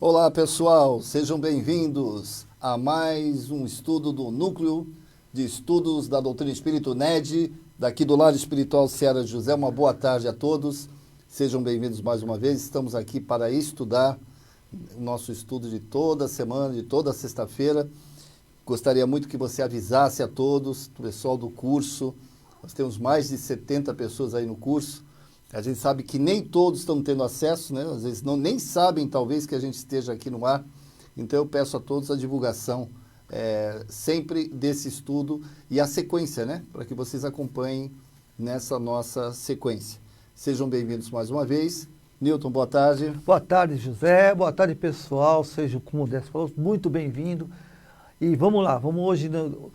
Olá pessoal, sejam bem-vindos a mais um estudo do Núcleo de Estudos da Doutrina Espírita NED, daqui do Lar Espiritual Seara de José. Uma boa tarde a todos, sejam bem-vindos mais uma vez. Estamos aqui para estudar o nosso estudo de toda semana, de toda sexta-feira. Gostaria muito que você avisasse a todos, o pessoal do curso. Nós temos mais de 70 pessoas aí no curso. A gente sabe que nem todos estão tendo acesso, né? Às vezes nem sabem, talvez, que a gente esteja aqui no ar. Então, eu peço a todos a divulgação sempre desse estudo e a sequência, né? Para que vocês acompanhem nessa nossa sequência. Sejam bem-vindos mais uma vez. Newton, boa tarde. Boa tarde, José. Boa tarde, pessoal. Seja como o Décio falou, muito bem-vindo. E vamos lá,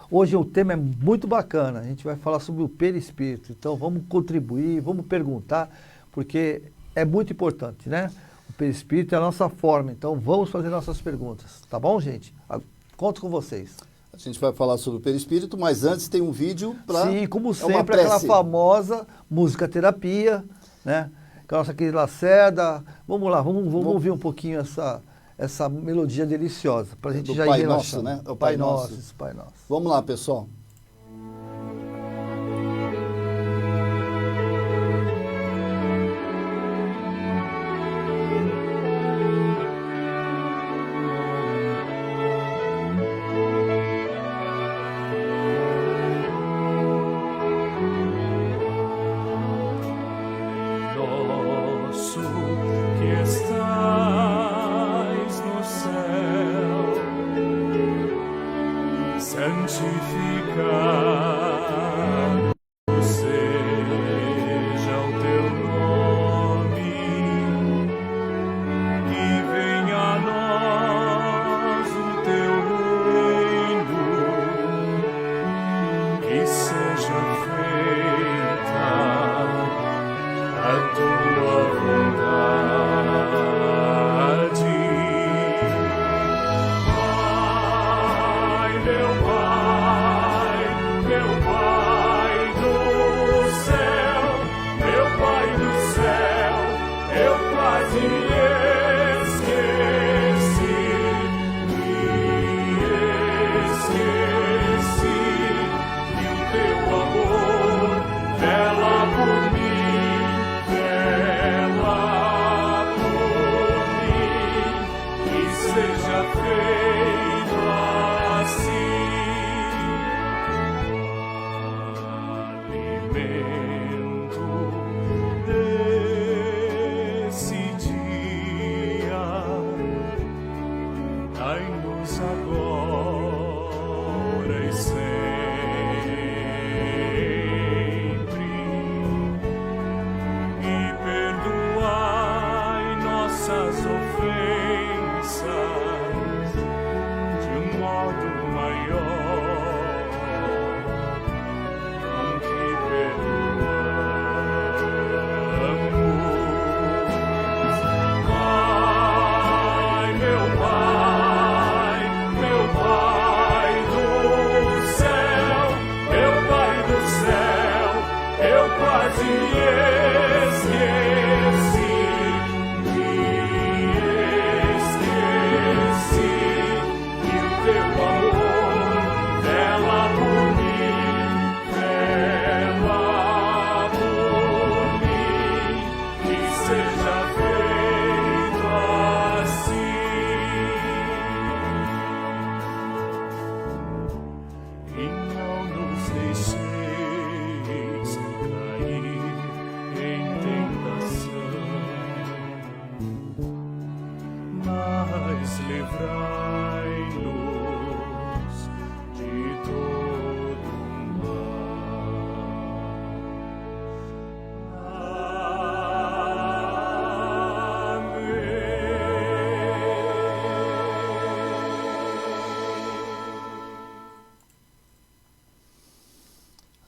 hoje o tema é muito bacana, a gente vai falar sobre o perispírito, então vamos contribuir, vamos perguntar, porque é muito importante, né? O perispírito é a nossa forma, então vamos fazer nossas perguntas, tá bom, gente? Conto com vocês. A gente vai falar sobre o perispírito, mas antes tem um vídeo para... Sim, como sempre, aquela famosa música terapia, né? Com a nossa querida Lacerda. Vamos lá, vamos ouvir um pouquinho essa melodia deliciosa, para a gente já ir relaxando. Nosso, né? O Pai Nosso, isso, Pai Nosso. Vamos lá, pessoal.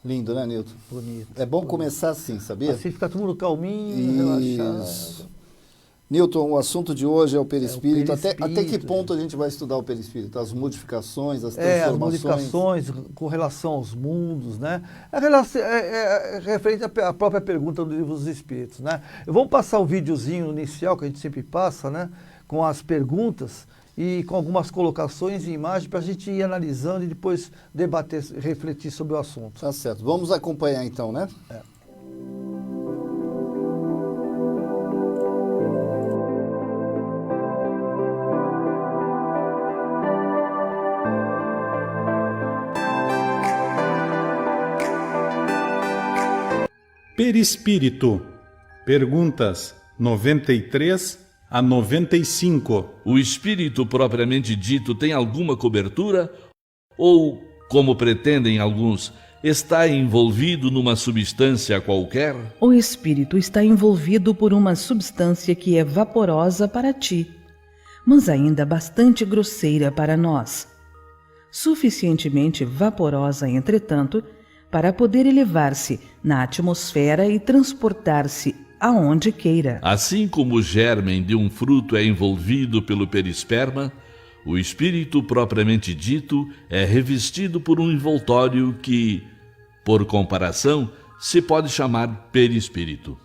Lindo, né, Newton? Bonito. É bom bonito. Começar assim, sabia? Assim fica todo mundo calminho, relaxado. Newton, o assunto de hoje é o perispírito. Até que ponto a gente vai estudar o perispírito? As modificações, as transformações? As modificações com relação aos mundos, né? É referente à própria pergunta do Livro dos Espíritos, né? Vamos passar o videozinho inicial que a gente sempre passa, né? com as perguntas e com algumas colocações e imagens para a gente ir analisando e depois debater, refletir sobre o assunto. Tá certo. Vamos acompanhar então, né? Perispírito. Perguntas 93 a 95. O espírito propriamente dito tem alguma cobertura? Ou, como pretendem alguns, está envolvido numa substância qualquer? O espírito está envolvido por uma substância que é vaporosa para ti, mas ainda bastante grosseira para nós. Suficientemente vaporosa, entretanto, para poder elevar-se na atmosfera e transportar-se aonde queira. Assim como o germen de um fruto é envolvido pelo perisperma, o espírito propriamente dito é revestido por um envoltório que, por comparação, se pode chamar perispírito.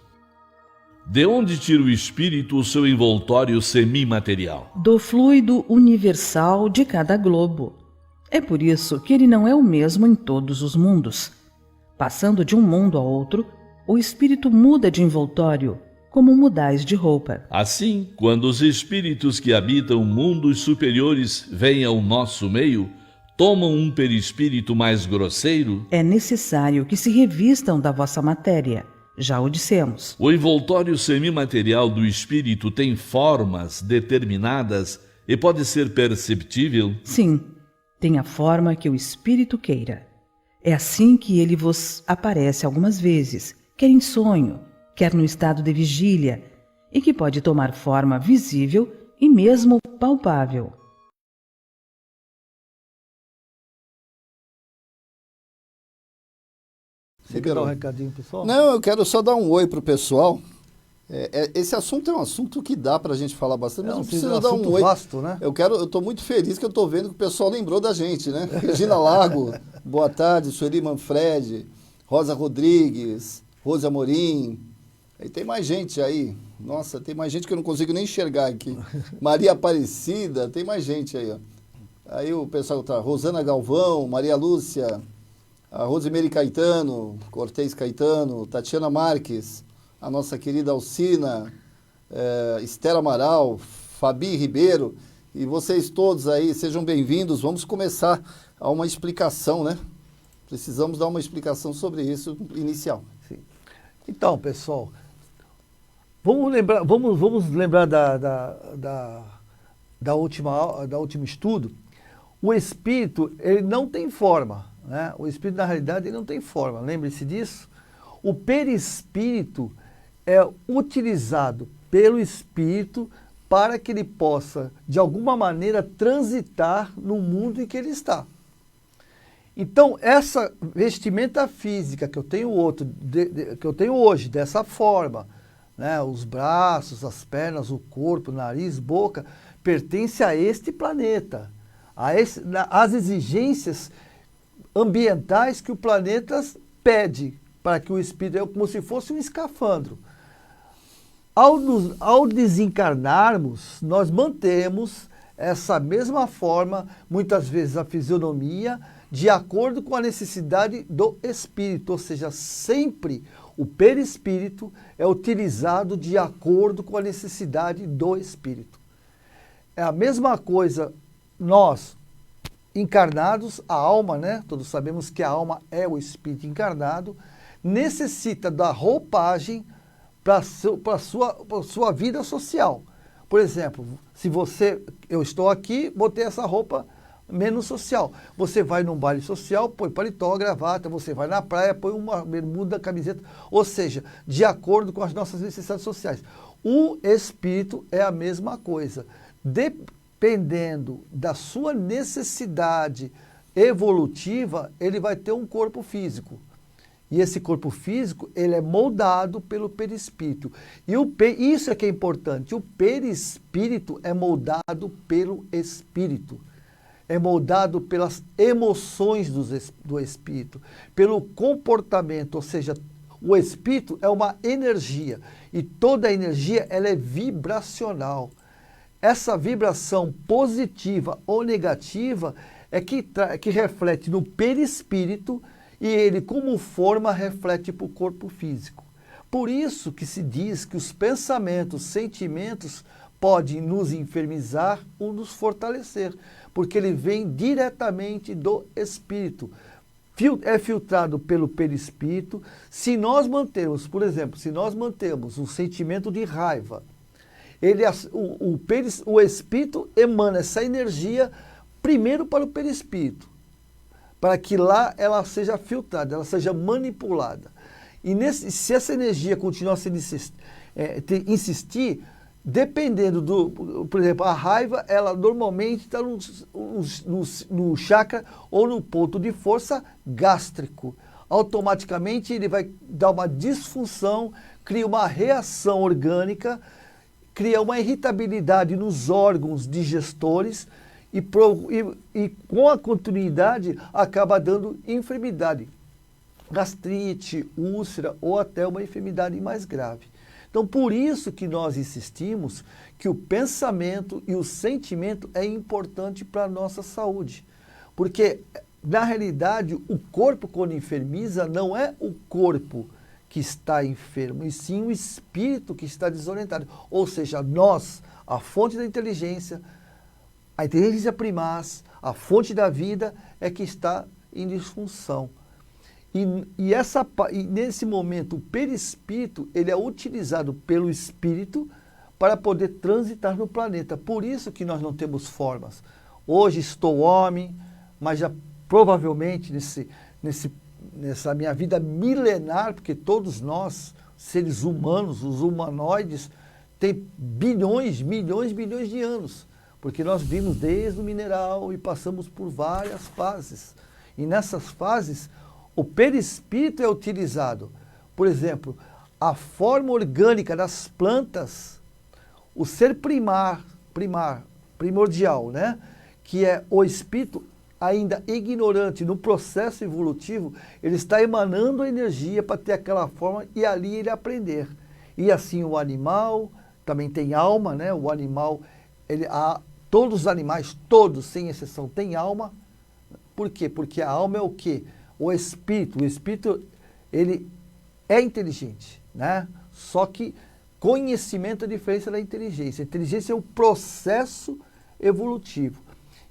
De onde tira o espírito o seu envoltório semimaterial? Do fluido universal de cada globo. É por isso que ele não é o mesmo em todos os mundos. Passando de um mundo a outro, o espírito muda de envoltório, como mudais de roupa. Assim, quando os espíritos que habitam mundos superiores vêm ao nosso meio, tomam um perispírito mais grosseiro, é necessário que se revistam da vossa matéria. Já o dissemos. O envoltório semimaterial do espírito tem formas determinadas e pode ser perceptível? Sim, tem a forma que o espírito queira. É assim que ele vos aparece algumas vezes, quer em sonho, quer no estado de vigília, e que pode tomar forma visível e mesmo palpável. Você quer dar um recadinho, pessoal? Não, eu quero só dar um oi pro pessoal. Esse assunto é um assunto que dá pra gente falar bastante, mas não precisa dar um oi. Vasto, né? Eu tô muito feliz que eu tô vendo que o pessoal lembrou da gente, né? Regina Lago, boa tarde, Sueli Manfredi, Rosa Rodrigues, Rose Amorim. E tem mais gente aí. Nossa, tem mais gente que eu não consigo nem enxergar aqui. Maria Aparecida, tem mais gente aí, ó. Aí o pessoal tá, Rosana Galvão, Maria Lúcia, a Rosemary Caetano, Cortez Caetano, Tatiana Marques, a nossa querida Alcina, Estela Amaral, Fabi Ribeiro, e vocês todos aí, sejam bem-vindos. Vamos começar a uma explicação, né? Precisamos dar uma explicação sobre isso inicial. Sim. Então, pessoal, vamos lembrar da último estudo. O espírito, ele não tem forma, né? O espírito, na realidade, ele não tem forma. Lembre-se disso. O perispírito é utilizado pelo espírito para que ele possa, de alguma maneira, transitar no mundo em que ele está. Então, essa vestimenta física que eu tenho que eu tenho hoje, dessa forma, né, os braços, as pernas, o corpo, nariz, boca, pertence a este planeta, às exigências ambientais que o planeta pede para que o espírito, é como se fosse um escafandro. Ao desencarnarmos, nós mantemos essa mesma forma, muitas vezes a fisionomia, de acordo com a necessidade do espírito, ou seja, sempre o perispírito é utilizado de acordo com a necessidade do espírito. É a mesma coisa nós, encarnados, a alma, né? Todos sabemos que a alma é o espírito encarnado, necessita da roupagem para a sua vida social. Por exemplo, se eu estou aqui, botei essa roupa menos social. Você vai num baile social, põe paletó, gravata, você vai na praia, põe uma bermuda, camiseta, ou seja, de acordo com as nossas necessidades sociais. O espírito é a mesma coisa. Dependendo da sua necessidade evolutiva, ele vai ter um corpo físico. E esse corpo físico, ele é moldado pelo perispírito. E isso é que é importante. O perispírito é moldado pelo espírito. É moldado pelas emoções do espírito, pelo comportamento, ou seja, o espírito é uma energia. E toda energia, ela é vibracional. essa vibração positiva ou negativa é que reflete no perispírito e ele, como forma, reflete para o corpo físico. Por isso que se diz que os pensamentos, sentimentos podem nos enfermizar ou nos fortalecer, porque ele vem diretamente do espírito. É filtrado pelo perispírito. Se nós mantermos, por exemplo, se nós mantemos um sentimento de raiva, o espírito emana essa energia primeiro para o perispírito, para que lá ela seja filtrada, ela seja manipulada. E se essa energia continuar a insistir, dependendo por exemplo, a raiva, ela normalmente está no chakra ou no ponto de força gástrico. Automaticamente ele vai dar uma disfunção, cria uma reação orgânica, cria uma irritabilidade nos órgãos digestores e com a continuidade acaba dando enfermidade, gastrite, úlcera ou até uma enfermidade mais grave. Então, por isso que nós insistimos que o pensamento e o sentimento é importante para a nossa saúde. Porque, na realidade, o corpo, quando enfermiza, não é o corpo que está enfermo, e sim o espírito que está desorientado. Ou seja, nós, a fonte da inteligência, a inteligência primaz, a fonte da vida, é que está em disfunção. E nesse momento, o perispírito, ele é utilizado pelo espírito para poder transitar no planeta. Por isso que nós não temos formas. Hoje estou homem, mas já provavelmente nessa minha vida milenar, porque todos nós, seres humanos, os humanoides, tem bilhões de anos. Porque nós vimos desde o mineral e passamos por várias fases. E nessas fases, o perispírito é utilizado. Por exemplo, a forma orgânica das plantas, o ser primordial, né? Que é o espírito ainda ignorante no processo evolutivo, ele está emanando a energia para ter aquela forma e ali ele aprender. E assim o animal também tem alma, né? O animal, todos os animais, todos sem exceção, têm alma. Por quê? Porque a alma é o quê? O espírito, ele é inteligente, né? Só que conhecimento é a diferença da inteligência. A inteligência é o processo evolutivo.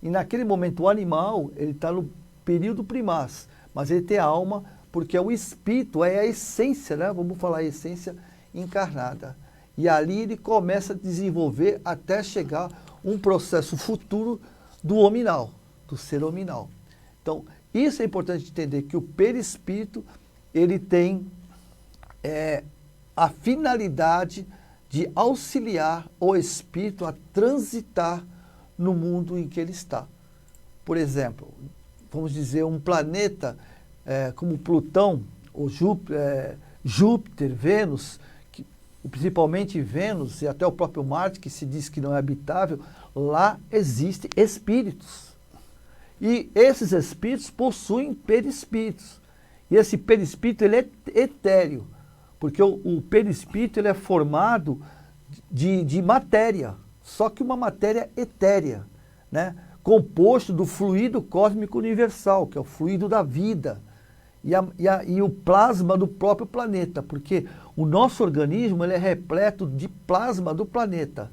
E naquele momento o animal, ele está no período primaz, mas ele tem a alma, porque o espírito é a essência, né? Vamos falar a essência encarnada. E ali ele começa a desenvolver até chegar um processo futuro do hominal, do ser hominal. Então, isso é importante entender, que o perispírito, ele tem a finalidade de auxiliar o espírito a transitar no mundo em que ele está. Por exemplo, vamos dizer, um planeta como Plutão, ou Júpiter, Vênus, principalmente Vênus e até o próprio Marte, que se diz que não é habitável, lá existem espíritos. E esses espíritos possuem perispíritos. E esse perispírito, ele é etéreo, porque o perispírito, ele é formado de matéria, só que uma matéria etérea, né? Composto do fluido cósmico universal, que é o fluido da vida, e o plasma do próprio planeta, porque o nosso organismo, ele é repleto de plasma do planeta,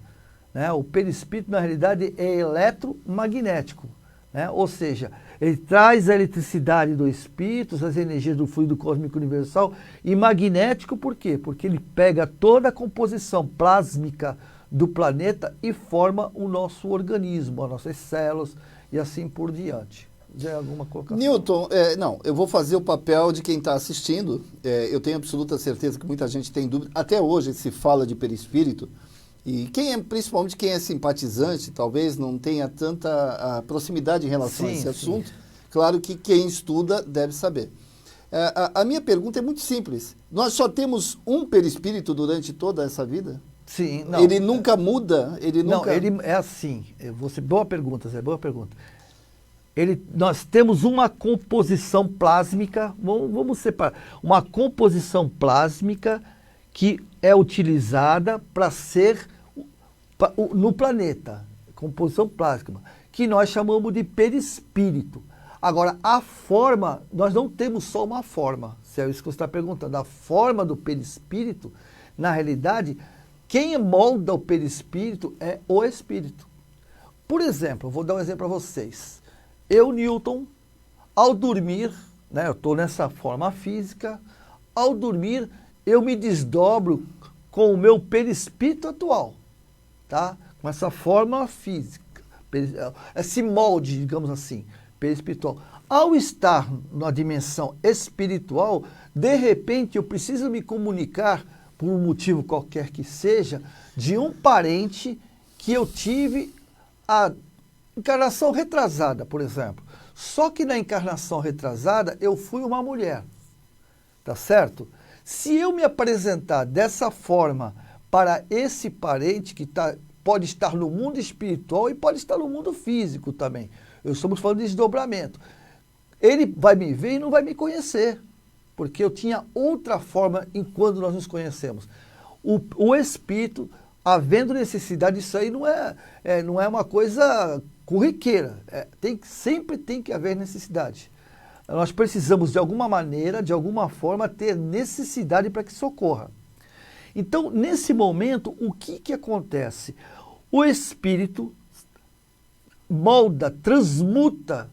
né? O perispírito, na realidade, é eletromagnético, né? Ou seja, ele traz a eletricidade do espírito, as energias do fluido cósmico universal, e magnético por quê? Porque ele pega toda a composição plásmica do planeta e forma o nosso organismo, as nossas células e assim por diante. Já alguma colocação? Newton, não, eu vou fazer o papel de quem está assistindo. Eu tenho absoluta certeza que muita gente tem dúvida. Até hoje se fala de perispírito. E principalmente quem é simpatizante, talvez não tenha tanta proximidade em relação a esse assunto. Claro que quem estuda deve saber. A minha pergunta é muito simples. Nós só temos um perispírito durante toda essa vida? Sim. Não, ele nunca muda? Não, ele é assim. Boa pergunta, Zé, boa pergunta. Nós temos uma composição plásmica, vamos separar, uma composição plásmica que é utilizada para no planeta, composição plástica, que nós chamamos de perispírito. Agora, a forma, nós não temos só uma forma, se é isso que você está perguntando. A forma do perispírito, na realidade, quem molda o perispírito é o espírito. Por exemplo, eu vou dar um exemplo para vocês. Eu, Newton, ao dormir, né, eu estou nessa forma física, ao dormir eu me desdobro com o meu perispírito atual, tá? Com essa forma física, esse molde, digamos assim, perispiritual. Ao estar na dimensão espiritual, de repente eu preciso me comunicar, por um motivo qualquer que seja, de um parente que eu tive a encarnação retrasada, por exemplo. Só que na encarnação retrasada eu fui uma mulher, tá certo? Se eu me apresentar dessa forma para esse parente que pode estar no mundo espiritual e pode estar no mundo físico também. Estamos falando de desdobramento. Ele vai me ver e não vai me conhecer, porque eu tinha outra forma enquanto nós nos conhecemos. O espírito, havendo necessidade, isso aí não é uma coisa corriqueira. Sempre tem que haver necessidade. Nós precisamos, de alguma maneira, de alguma forma, ter necessidade para que isso ocorra. Então, nesse momento, o que acontece? O espírito molda, transmuta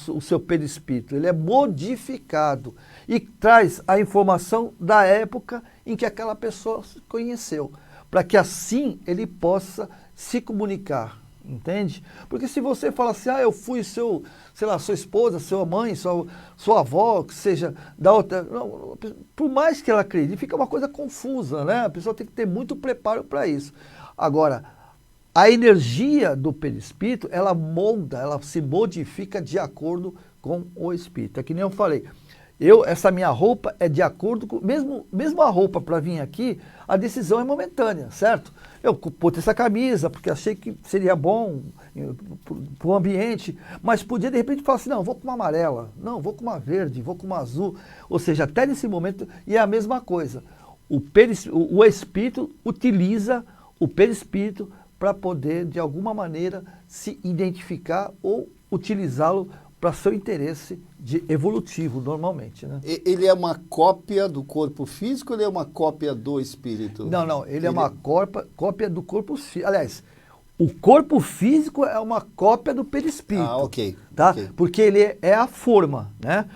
o seu perispírito, ele é modificado e traz a informação da época em que aquela pessoa se conheceu, para que assim ele possa se comunicar, entende? Porque se você fala assim, eu fui sua esposa, sua mãe, sua avó, que seja da outra, não, por mais que ela acredite, fica uma coisa confusa, né? A pessoa tem que ter muito preparo para isso. Agora, a energia do perispírito, ela molda, ela se modifica de acordo com o espírito. É que nem eu falei, essa minha roupa é de acordo com, mesmo a roupa para vir aqui, a decisão é momentânea, certo? Eu pus essa camisa porque achei que seria bom para o ambiente, mas podia de repente falar assim, não, vou com uma amarela, não, vou com uma verde, vou com uma azul, ou seja, até nesse momento, e é a mesma coisa. O espírito utiliza o perispírito para poder, de alguma maneira, se identificar ou utilizá-lo para seu interesse evolutivo, normalmente. Né? Ele é uma cópia do corpo físico ou ele é uma cópia do espírito? Não, ele é uma cópia do corpo físico. Aliás, o corpo físico é uma cópia do perispírito. Ok. Tá? Okay. Porque ele é a forma. Né?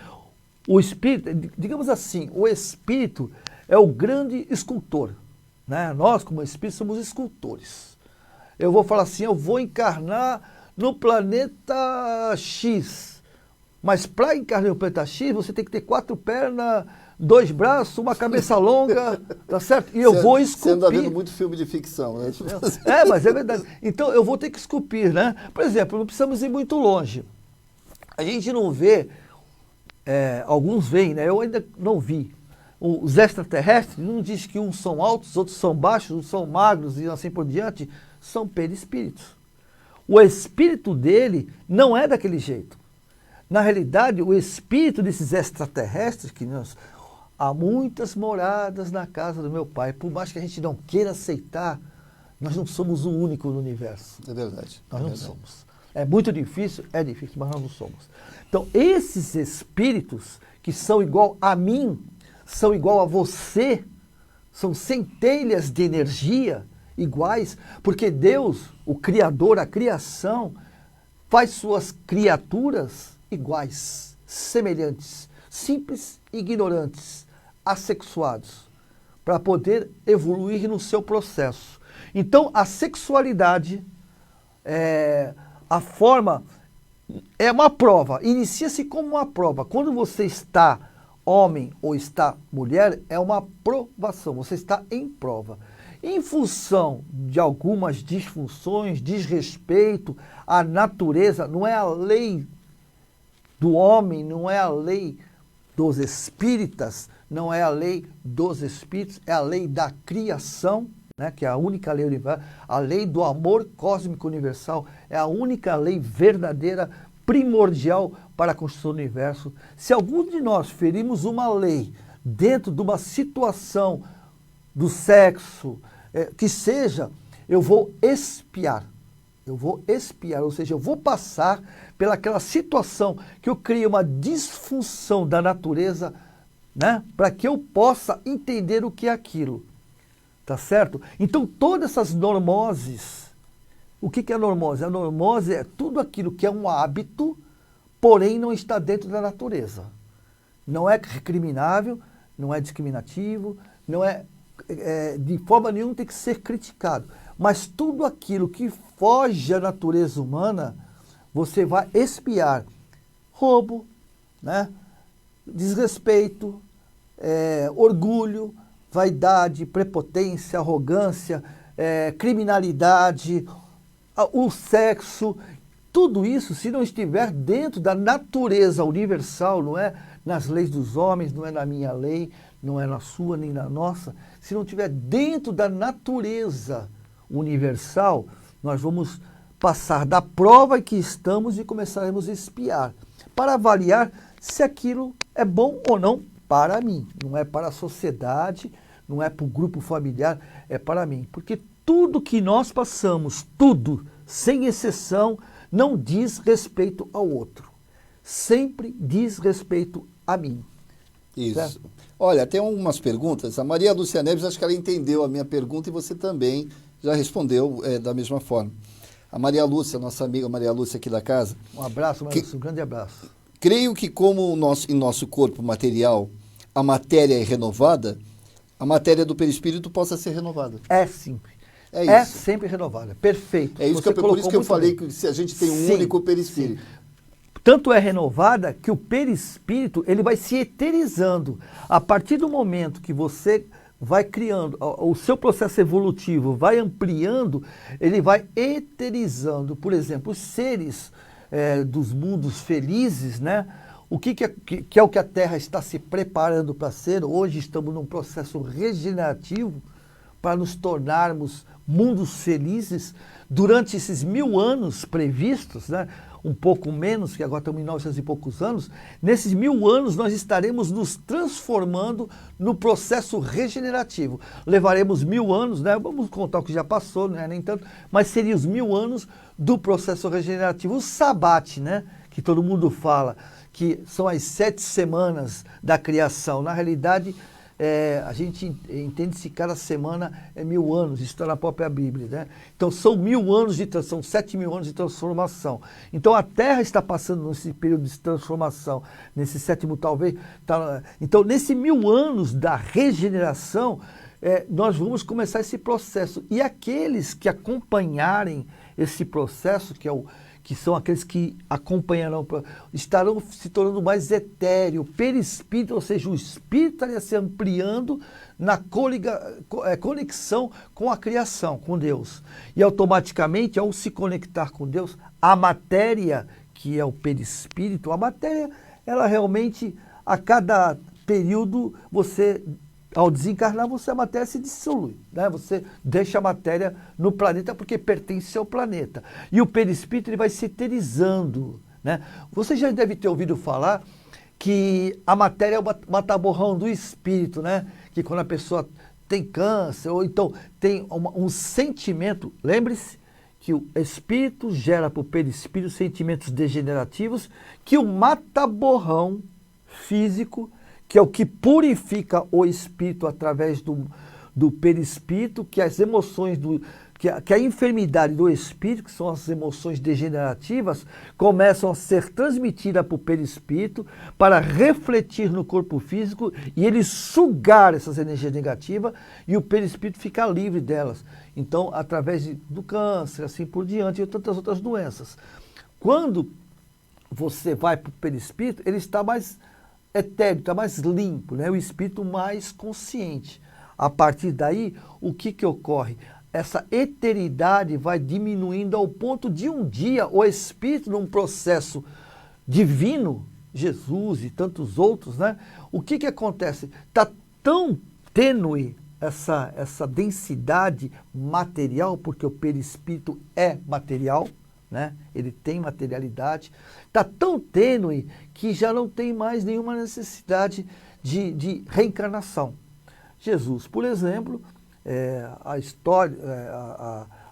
O espírito, digamos assim, o espírito é o grande escultor. Né? Nós, como espírito, somos escultores. Eu vou falar assim, eu vou encarnar no planeta X. Mas para encarnar no planeta X, você tem que ter 4 pernas, 2 braços, uma cabeça longa, tá certo? E eu vou esculpir. Você anda vendo muito filme de ficção, né? Mas é verdade. Então eu vou ter que esculpir, né? Por exemplo, não precisamos ir muito longe. A gente não vê, alguns veem, né? Eu ainda não vi. Os extraterrestres, não diz que uns são altos, outros são baixos, uns são magros e assim por diante, são perispíritos. O espírito dele não é daquele jeito. Na realidade, o espírito desses extraterrestres, há muitas moradas na casa do meu pai, por mais que a gente não queira aceitar, nós não somos o único no universo. É verdade. Nós não somos. É muito difícil, mas nós não somos. Então, esses espíritos que são igual a mim, são igual a você, são centelhas de energia iguais, porque Deus, o Criador, a criação, faz suas criaturas iguais, semelhantes, simples, ignorantes, assexuados, para poder evoluir no seu processo. Então, a sexualidade, a forma, é uma prova, inicia-se como uma prova. Quando você está homem ou está mulher, é uma provação, você está em prova. Em função de algumas disfunções, desrespeito à natureza, não é a lei do homem, não é a lei dos espíritas, não é a lei dos espíritos, é a lei da criação, né, que é a única lei universal, a lei do amor cósmico universal, é a única lei verdadeira, primordial para a construção do universo. Se algum de nós ferimos uma lei dentro de uma situação do sexo, que seja, eu vou expiar. Eu vou expiar, ou seja, eu vou passar pelaquela situação que eu criei uma disfunção da natureza, né? Para que eu possa entender o que é aquilo. Tá certo? Então, todas essas normoses, o que é a normose? A normose é tudo aquilo que é um hábito, porém não está dentro da natureza. Não é recriminável, não é discriminativo, não é, de forma nenhuma tem que ser criticado. Mas tudo aquilo que foge à natureza humana, você vai expiar. Roubo, né? Desrespeito, orgulho, vaidade, prepotência, arrogância, criminalidade, o sexo, tudo isso, se não estiver dentro da natureza universal, não é nas leis dos homens, não é na minha lei, não é na sua nem na nossa, se não estiver dentro da natureza universal, nós vamos passar da prova em que estamos e começaremos a espiar, para avaliar se aquilo é bom ou não para mim. Não é para a sociedade, não é para o grupo familiar, é para mim. Porque tudo que nós passamos, tudo, sem exceção, não diz respeito ao outro. Sempre diz respeito a mim. Isso. Certo? Olha, tem algumas perguntas. A Maria Lúcia Neves, acho que ela entendeu a minha pergunta e você também já respondeu da mesma forma. A Maria Lúcia, nossa amiga Maria Lúcia aqui da casa. Um abraço, Maria Lúcia, um grande abraço. Creio que como em nosso corpo material a matéria é renovada, a matéria do perispírito possa ser renovada. É sempre. É isso. É sempre renovada. Perfeito. É isso Você por isso que eu colocou falei muito bem. que se a gente tem um Sim, único perispírito. sim. Tanto é renovada que o perispírito ele vai se eterizando. A partir do momento que você vai criando, o seu processo evolutivo vai ampliando, ele vai eterizando. Por exemplo, os seres dos mundos felizes, né? O que é o que a Terra está se preparando para ser? Hoje estamos num processo regenerativo para nos tornarmos mundos felizes durante esses 1000 anos previstos, né? Um pouco menos, que agora estamos em 900 e poucos anos. Nesses 1000 anos nós estaremos nos transformando no processo regenerativo. Levaremos 1000 anos, né? Vamos contar o que já passou, não é nem tanto, mas seriam os 1000 anos do processo regenerativo. O Sabbat, né? Que todo mundo fala, que são as 7 semanas da criação. Na realidade, a gente entende se cada semana é 1000 anos, isso está na própria Bíblia, né? Então são 1000 anos são 7.000 anos de transformação. Então a Terra está passando nesse período de transformação, nesse sétimo talvez. Então nesses 1000 anos da regeneração, nós vamos começar esse processo. E aqueles que acompanharem esse processo, que são aqueles que acompanharão, estarão se tornando mais etéreo, perispírito, ou seja, o espírito estaria se ampliando na conexão com a criação, com Deus. E automaticamente, ao se conectar com Deus, a matéria, que é o perispírito, a matéria, ela realmente, a cada período, ao desencarnar, a matéria se dissolui, né? Você deixa a matéria no planeta porque pertence ao planeta. E o perispírito ele vai se eterizando, né? Você já deve ter ouvido falar que a matéria é o mataborrão do espírito, né? Que quando a pessoa tem câncer, ou então tem um sentimento, lembre-se que o espírito gera para o perispírito sentimentos degenerativos, que o mataborrão físico, que é o que purifica o espírito através do perispírito, que as emoções, que a enfermidade do espírito, que são as emoções degenerativas, começam a ser transmitidas para o perispírito, para refletir no corpo físico e ele sugar essas energias negativas e o perispírito ficar livre delas. Então, através do câncer, assim por diante, e tantas outras doenças. Quando você vai para o perispírito, ele está mais etéreo, está mais limpo, né? O espírito mais consciente. A partir daí, o que ocorre? Essa eteridade vai diminuindo ao ponto de um dia o espírito, num processo divino, Jesus e tantos outros, né? O que acontece? Está tão tênue essa densidade material, porque o perispírito é material, né? Ele tem materialidade, está tão tênue que já não tem mais nenhuma necessidade de reencarnação. Jesus, por exemplo, a história,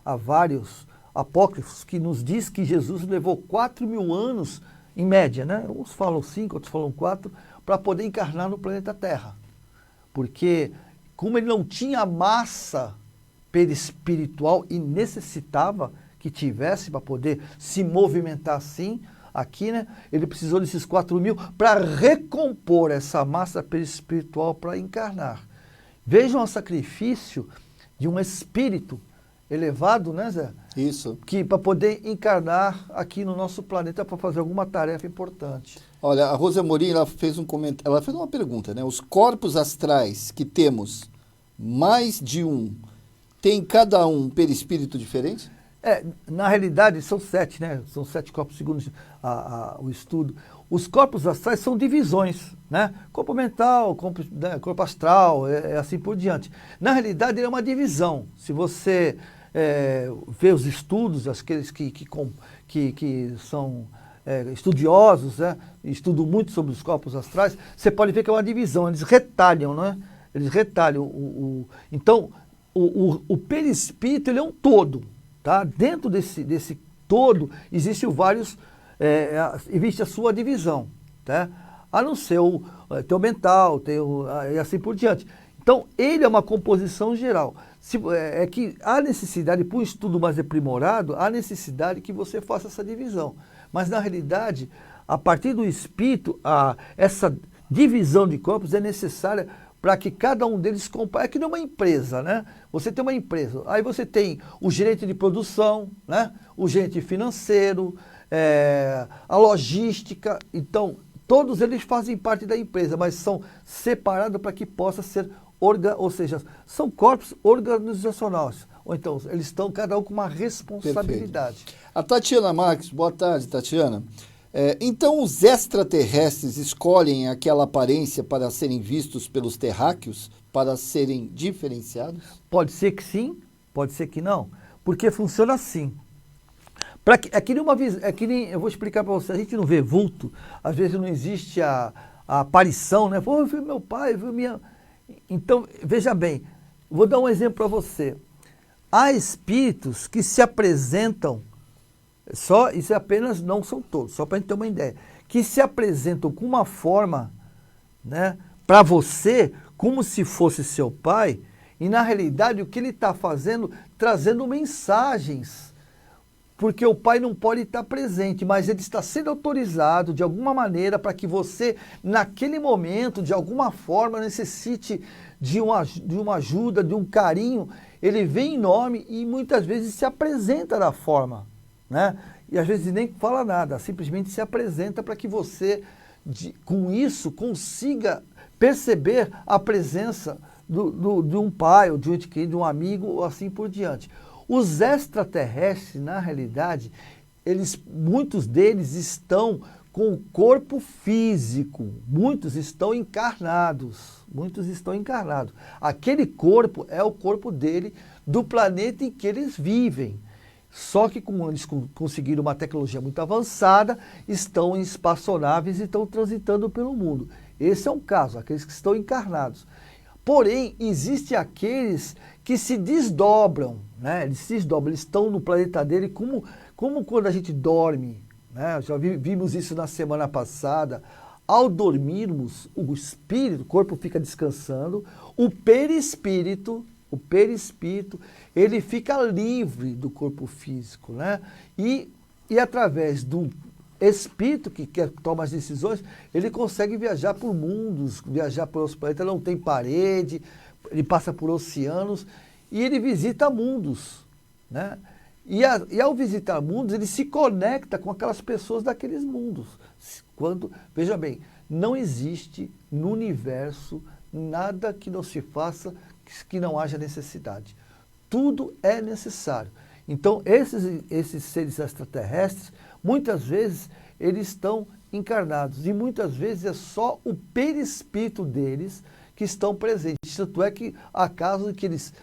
há vários apócrifos que nos diz que Jesus levou 4.000 anos, em média, né? Uns falam 5, outros falam 4, para poder encarnar no planeta Terra. Porque, como ele não tinha massa perispiritual e necessitava que tivesse para poder se movimentar assim, aqui, né? Ele precisou desses 4.000 para recompor essa massa perispiritual para encarnar. Vejam o sacrifício de um espírito elevado, né, Zé? Isso. Que para poder encarnar aqui no nosso planeta para fazer alguma tarefa importante. Olha, a Rosa Morim, ela fez ela fez uma pergunta, né? Os corpos astrais que temos, mais de um, tem cada um perispírito diferente? Na realidade são 7, né? São 7 corpos segundo o estudo. Os corpos astrais são divisões, né? Corpo mental, corpo astral, assim por diante. Na realidade, ele é uma divisão. Se você vê os estudos, aqueles que são estudiosos, né? Estudam muito sobre os corpos astrais, você pode ver que é uma divisão, eles retalham, né? Eles retalham. Então, o perispírito, ele é um todo, tá? Dentro desse todo, existe existe a sua divisão, tá? A não ser o mental, e assim por diante. Então, ele é uma composição geral. É que há necessidade, para um estudo mais aprimorado, há necessidade que você faça essa divisão. Mas, na realidade, a partir do espírito, essa divisão de corpos é necessária para que cada um deles compare. É que nem uma empresa, né? Você tem uma empresa, aí você tem o gerente de produção, né? O gerente financeiro, a logística. Então, todos eles fazem parte da empresa, mas são separados para que possa ser, ou seja, são corpos organizacionais. Ou então, eles estão cada um com uma responsabilidade. Perfeito. A Tatiana Marques, boa tarde, Tatiana. Então, os extraterrestres escolhem aquela aparência para serem vistos pelos terráqueos, para serem diferenciados? Pode ser que sim, pode ser que não, porque funciona assim. Eu vou explicar para você, a gente não vê vulto, às vezes não existe a aparição, né? Eu vi meu pai, vi minha... Então, veja bem, vou dar um exemplo para você. Há espíritos que se apresentam, isso apenas não são todos, só para a gente ter uma ideia, que se apresentam com uma forma, né, para você, como se fosse seu pai, e na realidade o que ele está fazendo, trazendo mensagens, porque o pai não pode estar presente, mas ele está sendo autorizado de alguma maneira para que você, naquele momento, de alguma forma, necessite de uma ajuda, de um carinho. Ele vem em nome e muitas vezes se apresenta da forma, né? E às vezes nem fala nada, simplesmente se apresenta para que você, com isso, consiga perceber a presença de um pai, ou de um ente querido, de um amigo, ou assim por diante. Os extraterrestres, na realidade, muitos deles estão com o corpo físico, muitos estão encarnados. Aquele corpo é o corpo dele, do planeta em que eles vivem. Só que como eles conseguiram uma tecnologia muito avançada, estão em espaçonaves e estão transitando pelo mundo. Esse é um caso, aqueles que estão encarnados. Porém, existem aqueles que se desdobram, né? Eles estão no planeta dele como quando a gente dorme, né? Já vimos isso na semana passada. Ao dormirmos, o corpo fica descansando, o perispírito, ele fica livre do corpo físico, né? E através do espírito que toma as decisões, ele consegue viajar por mundos, viajar pelos planetas, não tem parede, ele passa por oceanos e ele visita mundos, né? E ao visitar mundos, ele se conecta com aquelas pessoas daqueles mundos. Veja bem, não existe no universo nada que não se faça que não haja necessidade. Tudo é necessário. Então, esses seres extraterrestres, muitas vezes, eles estão encarnados. E muitas vezes é só o perispírito deles que estão presentes. Tanto é que há casos em que eles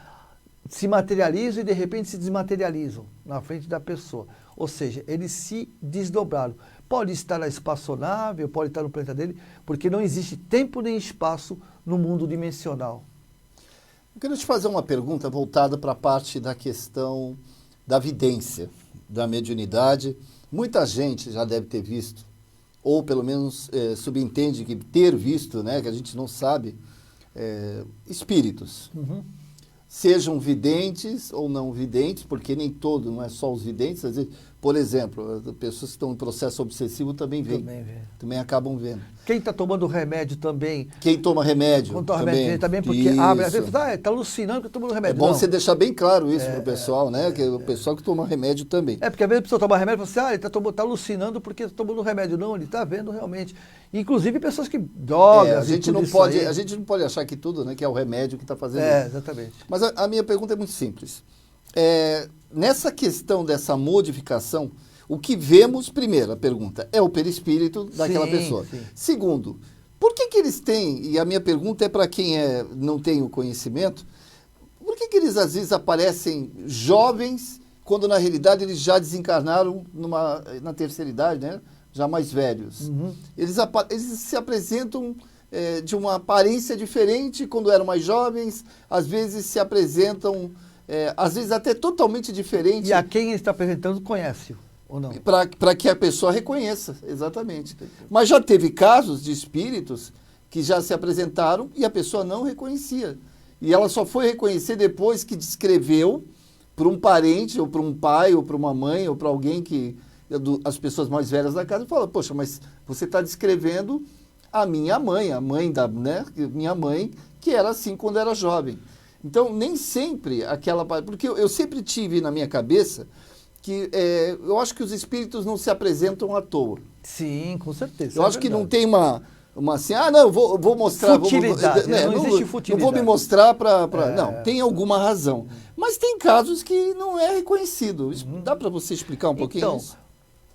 se materializam e de repente se desmaterializam na frente da pessoa. Ou seja, eles se desdobraram. Pode estar na espaçonave, pode estar no planeta dele, porque não existe tempo nem espaço no mundo dimensional. Eu quero te fazer uma pergunta voltada para a parte da questão da vidência, da mediunidade. Muita gente já deve ter visto, ou pelo menos subentende que ter visto, né, que a gente não sabe, espíritos. Sejam videntes ou não videntes, porque nem todo, não é só os videntes, às vezes, por exemplo, pessoas que estão em processo obsessivo também veem, também acabam vendo. Quem está tomando remédio também. Quem toma remédio Quando toma remédio também, porque isso. abre, às vezes está alucinando que está tomando É remédio. bom Não. você deixar bem claro isso pro pessoal, né? Que o pessoal que toma remédio também. É, porque às vezes a pessoa toma remédio e fala assim, ele está alucinando porque está tomando remédio. Não, ele está vendo realmente. Inclusive pessoas que drogas a gente não pode achar que tudo, né, que é o remédio que está fazendo isso. Exatamente. Mas a minha pergunta é muito simples. Nessa questão dessa modificação, o que vemos, primeiro, a pergunta, é o perispírito daquela pessoa. Sim. Segundo, por que eles têm, e a minha pergunta é para quem não tem o conhecimento, por que eles às vezes aparecem jovens, quando na realidade eles já desencarnaram na terceira idade, né? Já mais velhos? Eles se apresentam de uma aparência diferente quando eram mais jovens, às vezes se apresentam, às vezes até totalmente diferente. E a quem ele está apresentando conhece, ou não? Para que a pessoa reconheça, exatamente. Mas já teve casos de espíritos que já se apresentaram e a pessoa não reconhecia. E ela só foi reconhecer depois que descreveu para um parente, ou para um pai, ou para uma mãe, ou para alguém as pessoas mais velhas da casa, e fala, poxa, mas você está descrevendo a minha mãe, minha mãe, que era assim quando era jovem. Então, nem sempre porque eu sempre tive na minha cabeça que eu acho que os espíritos não se apresentam à toa. Sim, com certeza. Eu acho que não tem uma assim, não, vou mostrar. Futilidade, não existe futilidade. Não vou me mostrar para... Não, tem alguma razão. Mas tem casos que não é reconhecido. Dá para você explicar um pouquinho isso?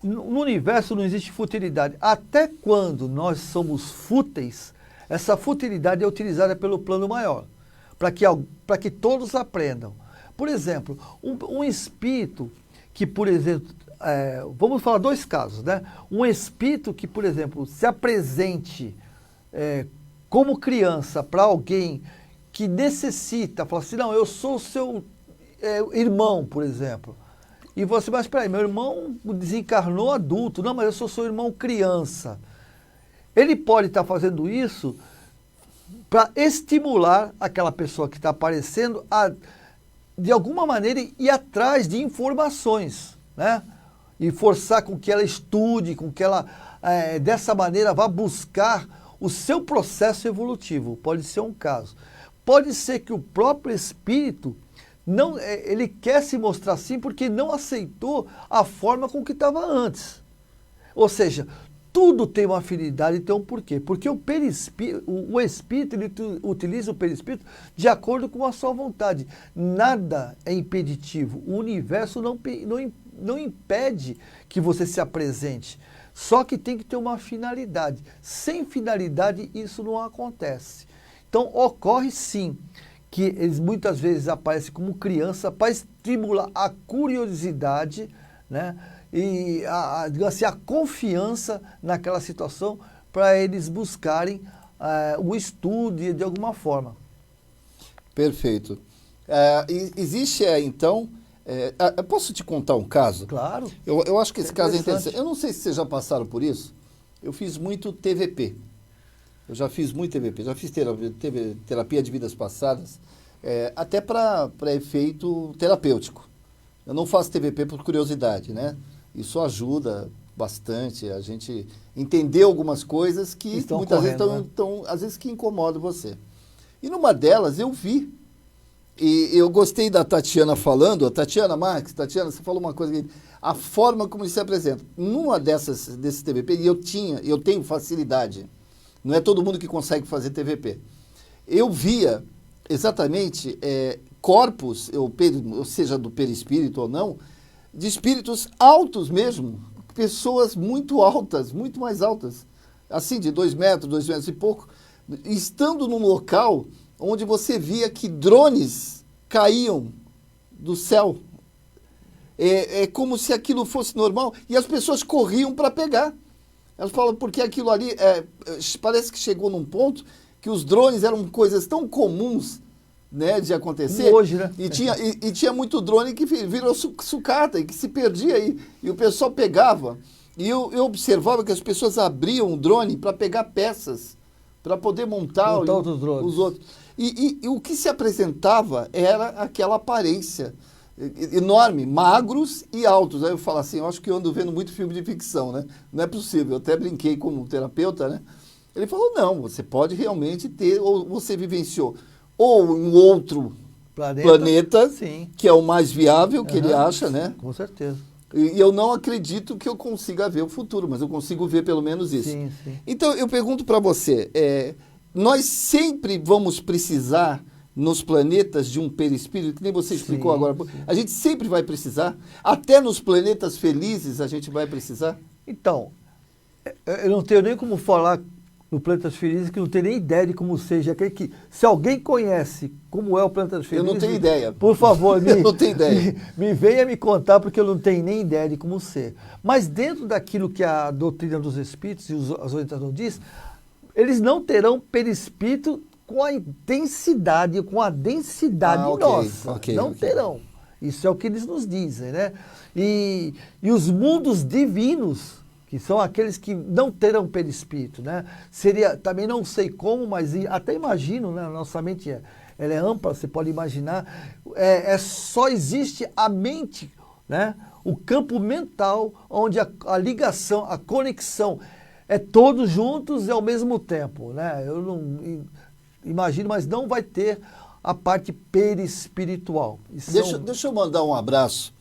No universo não existe futilidade. Até quando nós somos fúteis, essa futilidade é utilizada pelo plano maior, para que todos aprendam. Por exemplo, um espírito que, por exemplo, vamos falar dois casos, né? Um espírito que, por exemplo, se apresente como criança para alguém que necessita, fala assim, não, eu sou o seu irmão, por exemplo. E você, mas espera aí, meu irmão desencarnou adulto, não, mas eu sou seu irmão criança. Ele pode estar fazendo isso para estimular aquela pessoa que está aparecendo a, de alguma maneira, ir atrás de informações, né? E forçar com que ela estude, com que ela, dessa maneira, vá buscar o seu processo evolutivo. Pode ser um caso. Pode ser que o próprio espírito, ele quer se mostrar assim porque não aceitou a forma com que estava antes. Ou seja, tudo tem uma afinidade e tem um porquê. Porque o espírito ele utiliza o perispírito de acordo com a sua vontade. Nada é impeditivo. O universo não impede que você se apresente. Só que tem que ter uma finalidade. Sem finalidade, isso não acontece. Então, ocorre sim que eles muitas vezes aparecem como criança para estimular a curiosidade, né? E digamos assim, a confiança naquela situação para eles buscarem o estudo de alguma forma. Perfeito. Existe, então... posso te contar um caso? Claro. Eu acho que esse caso é interessante. Eu não sei se vocês já passaram por isso. Eu fiz muito TVP. Eu já fiz muito TVP. Já fiz terapia de vidas passadas, até para efeito terapêutico. Eu não faço TVP por curiosidade, né? Isso ajuda bastante a gente entender algumas coisas que muitas vezes às vezes que incomodam você. E numa delas eu vi, e eu gostei da Tatiana falando, a Tatiana Marques, Tatiana, você falou uma coisa que a forma como ele se apresenta. Numa desses TVP, e eu tenho facilidade, não é todo mundo que consegue fazer TVP. Eu via exatamente corpos, ou seja, do perispírito ou não, de espíritos altos mesmo, pessoas muito altas, muito mais altas, assim, de 2 metros e pouco, estando num local onde você via que drones caíam do céu. É como se aquilo fosse normal, e as pessoas corriam para pegar. Elas falam, porque aquilo ali, parece que chegou num ponto que os drones eram coisas tão comuns né, de acontecer. Hoje, né? E tinha muito drone que virou sucata e que se perdia aí. E o pessoal pegava. E eu observava que as pessoas abriam o drone para pegar peças, para poder montar outros drones. os outros. E o que se apresentava era aquela aparência enorme, magros e altos. Aí eu falo assim, eu acho que eu ando vendo muito filme de ficção, né? Não é possível. Eu até brinquei com um terapeuta, né? Ele falou, não, você pode realmente ter, ou você vivenciou, ou um outro planeta sim, que é o mais viável, que ele acha, né? Com certeza. E eu não acredito que eu consiga ver o futuro, mas eu consigo ver pelo menos isso. Sim, sim. Então, eu pergunto para você, nós sempre vamos precisar, nos planetas, de um perispírito, que nem você explicou Sim, agora. sim. A gente sempre vai precisar, até nos planetas felizes a gente vai precisar? Então, eu não tenho nem como falar no Planetas Felizes, que não tenho nem ideia de como seja. Aquele que, se alguém conhece como é o Planetas Felizes... Eu não tenho ideia. Por favor, eu não tenho ideia. Me venha me contar, porque eu não tenho nem ideia de como ser. Mas dentro daquilo que a doutrina dos Espíritos e as orientações diz, eles não terão perispírito com a intensidade, com a densidade nossa. Não terão. Isso é o que eles nos dizem, né? E os mundos divinos, que são aqueles que não terão perispírito, né? Seria, também não sei como, mas até imagino, né? Nossa mente ela é ampla, você pode imaginar. Só existe a mente, né? O campo mental, onde a ligação, a conexão é todos juntos e ao mesmo tempo, né? Eu não imagino, mas não vai ter a parte perispiritual. Deixa eu mandar um abraço.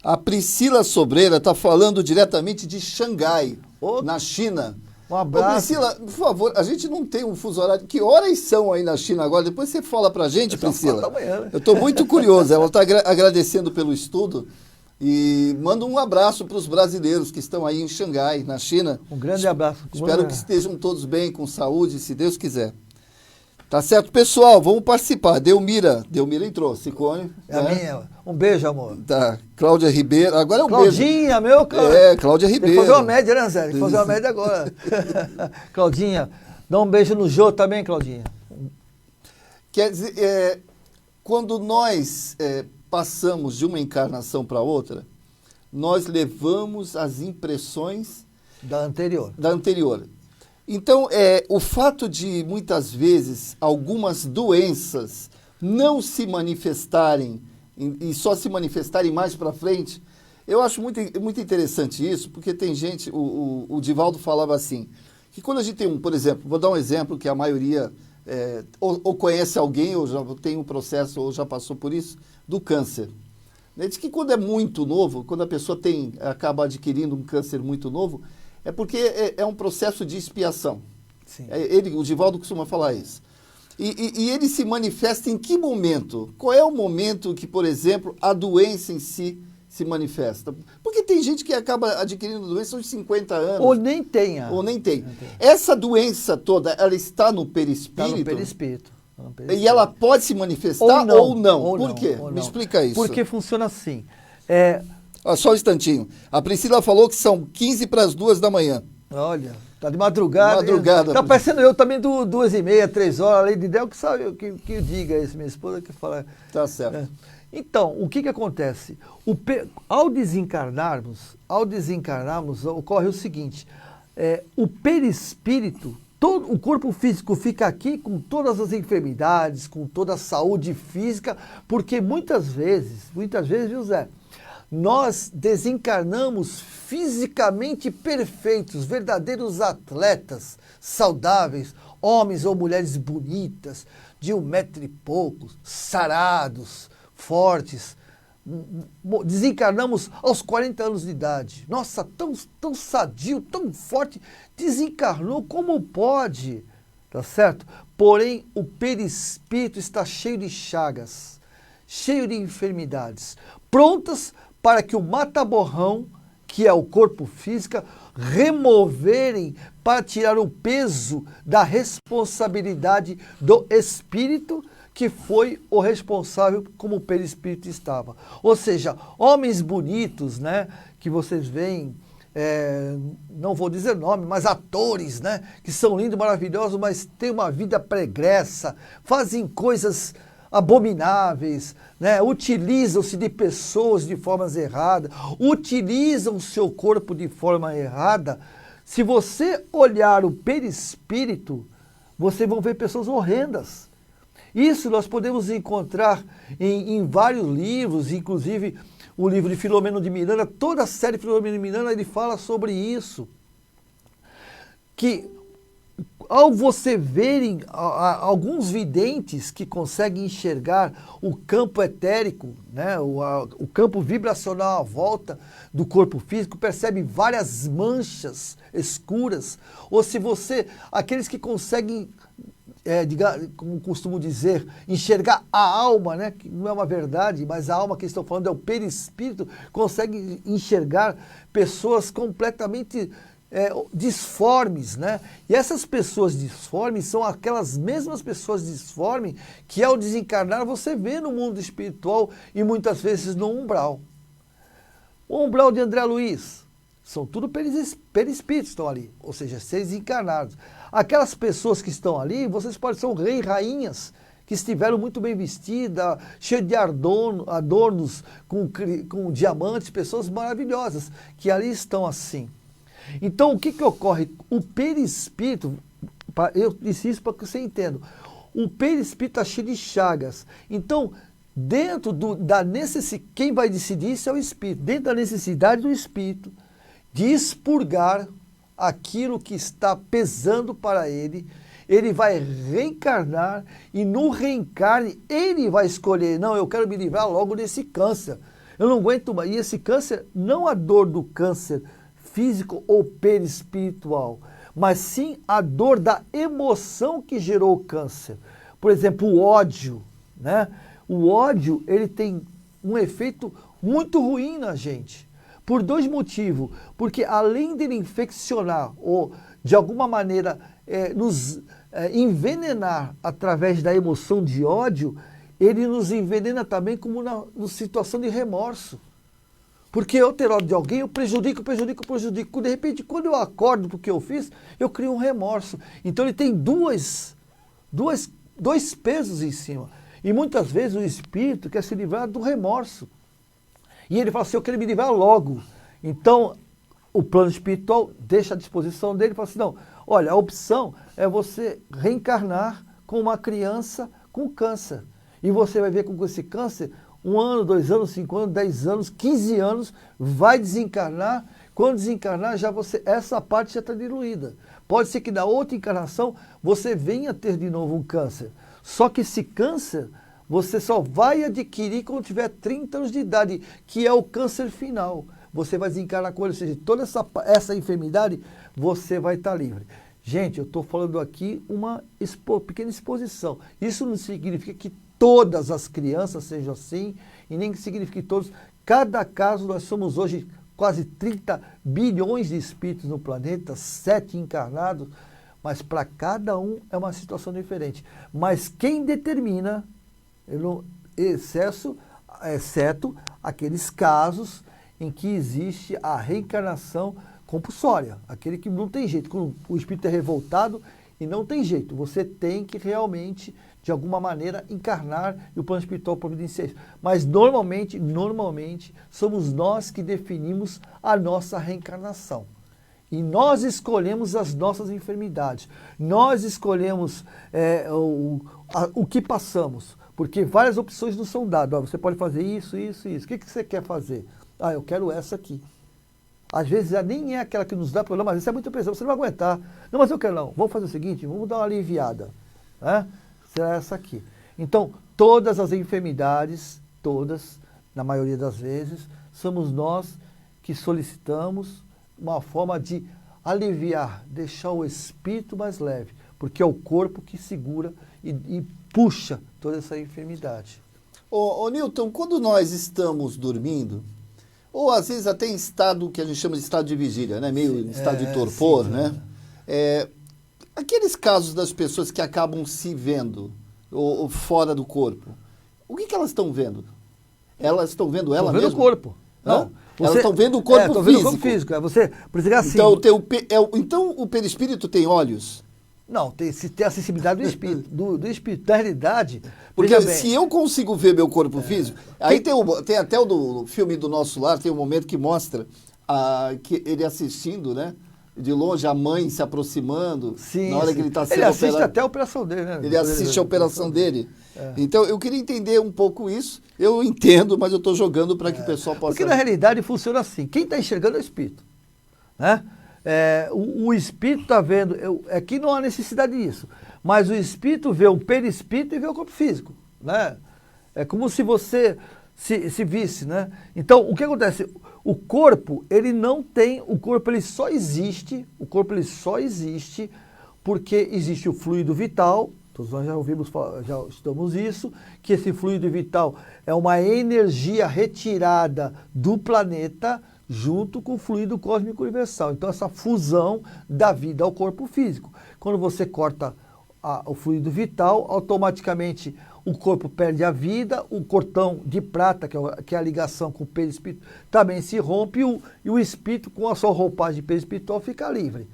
A Priscila Sobreira está falando diretamente de Xangai, na China. Um abraço. Ô, Priscila, por favor, a gente não tem um fuso horário. Que horas são aí na China agora? Depois você fala pra gente, Priscila. Da manhã, né? Eu estou muito curioso. Ela está agradecendo pelo estudo e manda um abraço para os brasileiros que estão aí em Xangai, na China. Um grande abraço. Espero que estejam todos bem, com saúde, se Deus quiser. Tá certo, pessoal, vamos participar. Delmira entrou, Cicone. É a minha. Um beijo, amor. Tá, Cláudia Ribeiro, agora é um Claudinha, beijo. meu cara. Cláudia Ribeiro. Tem que fazer uma média, né, Zé? Tem que fazer uma média agora. Claudinha, dá um beijo no Jô também, Claudinha. Quer dizer, quando nós passamos de uma encarnação para outra, nós levamos as impressões da anterior. Então, o fato de, muitas vezes, algumas doenças não se manifestarem e só se manifestarem mais para frente, eu acho muito, muito interessante isso, porque tem gente, o Divaldo falava assim, que quando a gente tem por exemplo, vou dar um exemplo que a maioria ou conhece alguém, ou já tem um processo, ou já passou por isso, do câncer. Diz que quando é muito novo, quando a pessoa acaba adquirindo um câncer muito novo, é porque é um processo de expiação. Sim. O Divaldo costuma falar isso. E ele se manifesta em que momento? Qual é o momento que, por exemplo, a doença em si se manifesta? Porque tem gente que acaba adquirindo doença aos 50 anos. Ou nem tenha. Essa doença toda, ela está no perispírito? Está no perispírito. E ela pode se manifestar ou não? Por quê? Me explica isso. Porque funciona assim. Só um instantinho. A Priscila falou que são 15 para as 2 da manhã. Olha, tá de madrugada. Madrugada. Tá parecendo eu também 2h30, 3 horas, além de Deus, que sabe que eu diga isso, minha esposa que fala. Tá certo. Então, o que acontece? Ao desencarnarmos, ocorre o seguinte, o perispírito, todo o corpo físico fica aqui com todas as enfermidades, com toda a saúde física, porque muitas vezes, viu, Zé? Nós desencarnamos fisicamente perfeitos, verdadeiros atletas, saudáveis, homens ou mulheres bonitas, de 1 metro e poucos, sarados, fortes. Desencarnamos aos 40 anos de idade. Nossa, tão sadio, tão forte, desencarnou, como pode? Tá certo? Porém, o perispírito está cheio de chagas, cheio de enfermidades, prontas para que o mata-borrão, que é o corpo físico, removerem para tirar o peso da responsabilidade do espírito, que foi o responsável como o perispírito estava. Ou seja, homens bonitos, né, que vocês veem, não vou dizer nome, mas atores, né, que são lindos, maravilhosos, mas têm uma vida pregressa, fazem coisas abomináveis, né? Utilizam-se de pessoas de formas erradas, utilizam o seu corpo de forma errada. Se você olhar o perispírito, você vai ver pessoas horrendas. Isso nós podemos encontrar em vários livros, inclusive o livro de Filomeno de Miranda, toda a série de Filomeno de Miranda, ele fala sobre isso. Que ao você verem alguns videntes que conseguem enxergar o campo etérico, né, o campo vibracional à volta do corpo físico, percebe várias manchas escuras, ou se você, aqueles que conseguem, como costumo dizer, enxergar a alma, né, que não é uma verdade, mas a alma que estou falando é o perispírito, consegue enxergar pessoas completamente disformes, né? E essas pessoas disformes são aquelas mesmas pessoas disformes que ao desencarnar você vê no mundo espiritual e muitas vezes no umbral. O umbral de André Luiz, são tudo perispíritos que estão ali, ou seja, seres encarnados. Aquelas pessoas que estão ali, vocês podem ser reis e rainhas que estiveram muito bem vestidas, cheias de adornos com diamantes, pessoas maravilhosas que ali estão assim. Então, o que ocorre? O perispírito, eu disse isso para que você entenda, o perispírito está cheio de chagas. Então, dentro da necessidade, quem vai decidir isso é o espírito, dentro da necessidade do espírito de expurgar aquilo que está pesando para ele, ele vai reencarnar e no reencarne ele vai escolher, não, eu quero me livrar logo desse câncer, eu não aguento mais. E esse câncer, não a dor do câncer físico ou perispiritual, mas sim a dor da emoção que gerou o câncer. Por exemplo, o ódio, né? O ódio, ele tem um efeito muito ruim na gente, por dois motivos. Porque além dele infeccionar ou, de alguma maneira, nos envenenar através da emoção de ódio, ele nos envenena também como na situação de remorso. Porque eu ter ódio de alguém, eu prejudico. De repente, quando eu acordo do que eu fiz, eu crio um remorso. Então ele tem dois pesos em cima. E muitas vezes o espírito quer se livrar do remorso. E ele fala assim, eu quero me livrar logo. Então, o plano espiritual deixa à disposição dele e fala assim, não, olha, a opção é você reencarnar com uma criança com câncer. E você vai ver com esse câncer, 1 ano, 2 anos, 5 anos, 10 anos, 15 anos, vai desencarnar. Quando desencarnar, essa parte já está diluída. Pode ser que na outra encarnação você venha ter de novo um câncer. Só que esse câncer você só vai adquirir quando tiver 30 anos de idade, que é o câncer final. Você vai desencarnar com ele, ou seja, toda essa enfermidade, você vai estar livre. Gente, eu estou falando aqui uma pequena exposição. Isso não significa que todas as crianças sejam assim, e nem que signifique que todos. Cada caso, nós somos hoje quase 30 bilhões de espíritos no planeta, 7 encarnados, mas para cada um é uma situação diferente. Mas quem determina, exceto aqueles casos em que existe a reencarnação compulsória, aquele que não tem jeito, quando o espírito é revoltado e não tem jeito, você tem que realmente, de alguma maneira, encarnar e o plano espiritual providencia isso. Mas normalmente, somos nós que definimos a nossa reencarnação. E nós escolhemos as nossas enfermidades. Nós escolhemos o que passamos. Porque várias opções nos são dadas. Você pode fazer isso. O que você quer fazer? Eu quero essa aqui. Às vezes já nem é aquela que nos dá problema, mas isso é muito pressão, você não vai aguentar. Não, mas eu quero não. Vamos fazer o seguinte, vamos dar uma aliviada. Será essa aqui. Então, todas as enfermidades, todas, na maioria das vezes, somos nós que solicitamos uma forma de aliviar, deixar o espírito mais leve, porque é o corpo que segura e puxa toda essa enfermidade. Ô Newton, quando nós estamos dormindo, ou às vezes até em estado que a gente chama de estado de vigília, né? Meio em estado de torpor, sim, né? Aqueles casos das pessoas que acabam se vendo ou fora do corpo, o que elas estão vendo? Elas estão vendo ela mesma? Estão vendo o corpo. Não? Elas estão vendo o corpo físico. Vendo o corpo físico. Por isso que é assim. Então o perispírito tem olhos? Não, se tem a sensibilidade do espírito, do espírito. Da realidade, Porque veja bem, se eu consigo ver meu corpo físico, aí tem até o do filme do Nosso Lar, tem um momento que mostra que ele assistindo, né? De longe, a mãe se aproximando, sim, na hora sim. que ele está sendo Ele assiste operado. até a operação dele, né? Ele assiste a operação dele. É. Então, eu queria entender um pouco isso. Eu entendo, mas eu estou jogando para que o pessoal possa... Porque na realidade funciona assim, quem está enxergando é o espírito. Né? O espírito está vendo, aqui não há necessidade disso, mas o espírito vê o perispírito e vê o corpo físico. Né? É como se você se visse. Né? Então, o que acontece? O corpo, ele não tem, o corpo ele só existe porque existe o fluido vital, todos nós já ouvimos, já estudamos isso, que esse fluido vital é uma energia retirada do planeta junto com o fluido cósmico universal. Então, essa fusão da vida ao corpo físico. Quando você corta o fluido vital, automaticamente o corpo perde a vida, o cordão de prata, que é a ligação com o perispírito, também se rompe e o espírito, com a sua roupagem perispiritual, fica livre.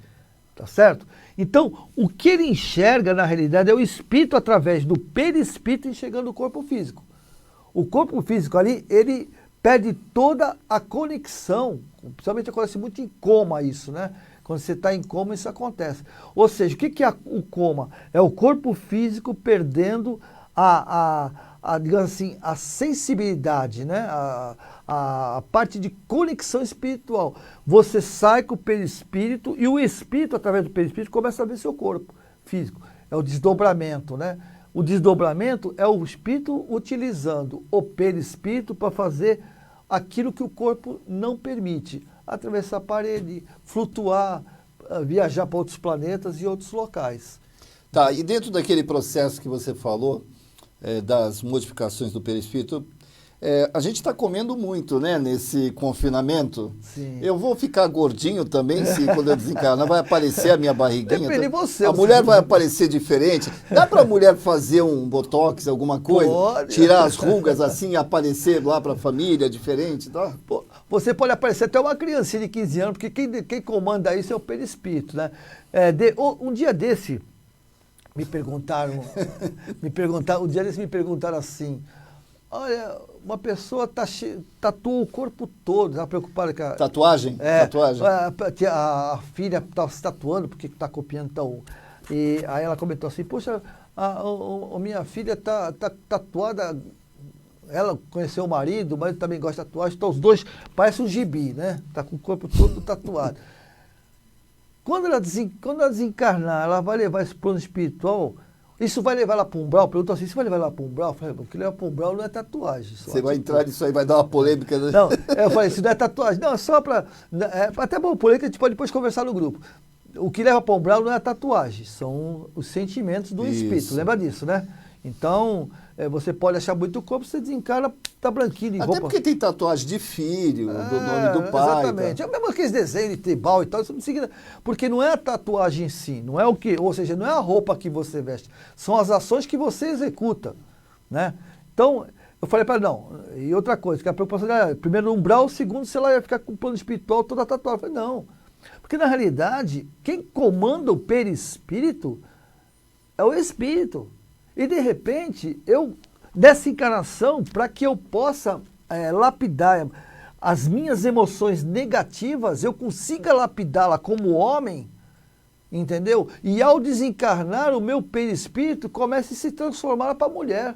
Tá certo? Então, o que ele enxerga, na realidade, é o espírito através do perispírito enxergando o corpo físico. O corpo físico ali, ele perde toda a conexão, principalmente acontece muito em coma isso, né? Quando você está em coma, isso acontece. Ou seja, o que é o coma? É o corpo físico perdendo digamos assim, a sensibilidade, né? A parte de conexão espiritual. Você sai com o perispírito e o espírito, através do perispírito, começa a ver seu corpo físico. É o desdobramento, né? O desdobramento é o espírito utilizando o perispírito para fazer aquilo que o corpo não permite. Atravessar a parede, flutuar, viajar para outros planetas e outros locais. Tá, e dentro daquele processo que você falou, das modificações do perispírito, a gente está comendo muito, né, nesse confinamento. Sim. Eu vou ficar gordinho também, se quando eu desencarnar vai aparecer a minha barriguinha. Depende de você. A mulher vai aparecer diferente. Dá para a mulher fazer um botox, alguma coisa? Pode. Tirar as rugas assim e aparecer lá para a família diferente, tá? Você pode aparecer até uma criancinha de 15 anos, porque quem comanda isso é o perispírito, né? Um dia desse, me perguntaram assim, olha, uma pessoa tatuou o corpo todo, estava preocupada com a... Tatuagem? Tatuagem. A filha estava se tatuando porque está copiando tal. E aí ela comentou assim, poxa, a minha filha está tatuada, ela conheceu o marido também gosta de tatuagem, então os dois parecem um gibi, né? Está com o corpo todo tatuado. Quando ela desencarnar, ela vai levar esse plano espiritual, isso vai levar ela para o umbral? Perguntou assim, isso vai levar ela para o umbral? Eu falei, o que leva para o umbral não é tatuagem. Você vai entrar nisso aí, vai dar uma polêmica. Né? Não, eu falei, isso não é tatuagem. Não, é só para... até bom, polêmica a gente pode depois conversar no grupo. O que leva para o umbral não é a tatuagem, são os sentimentos do espírito, lembra disso, né? Então, você pode achar muito corpo, você desencarna, tá branquinho de roupa. Até porque tem tatuagem de filho, do nome do pai. Exatamente. Tá? É mesmo aqueles desenhos de tribal e tal, isso não significa. Porque não é a tatuagem em si, não é o que, ou seja, não é a roupa que você veste, são as ações que você executa, né? Então, eu falei para ela, não, e outra coisa, que a preocupação era, primeiro no umbral, segundo, se ela ia ficar com o plano espiritual toda tatuada. Eu falei, não. Porque na realidade, quem comanda o perispírito é o espírito. E de repente, dessa encarnação, para que eu possa lapidar as minhas emoções negativas, eu consiga lapidá-la como homem, entendeu? E ao desencarnar, o meu perispírito começa a se transformar para mulher.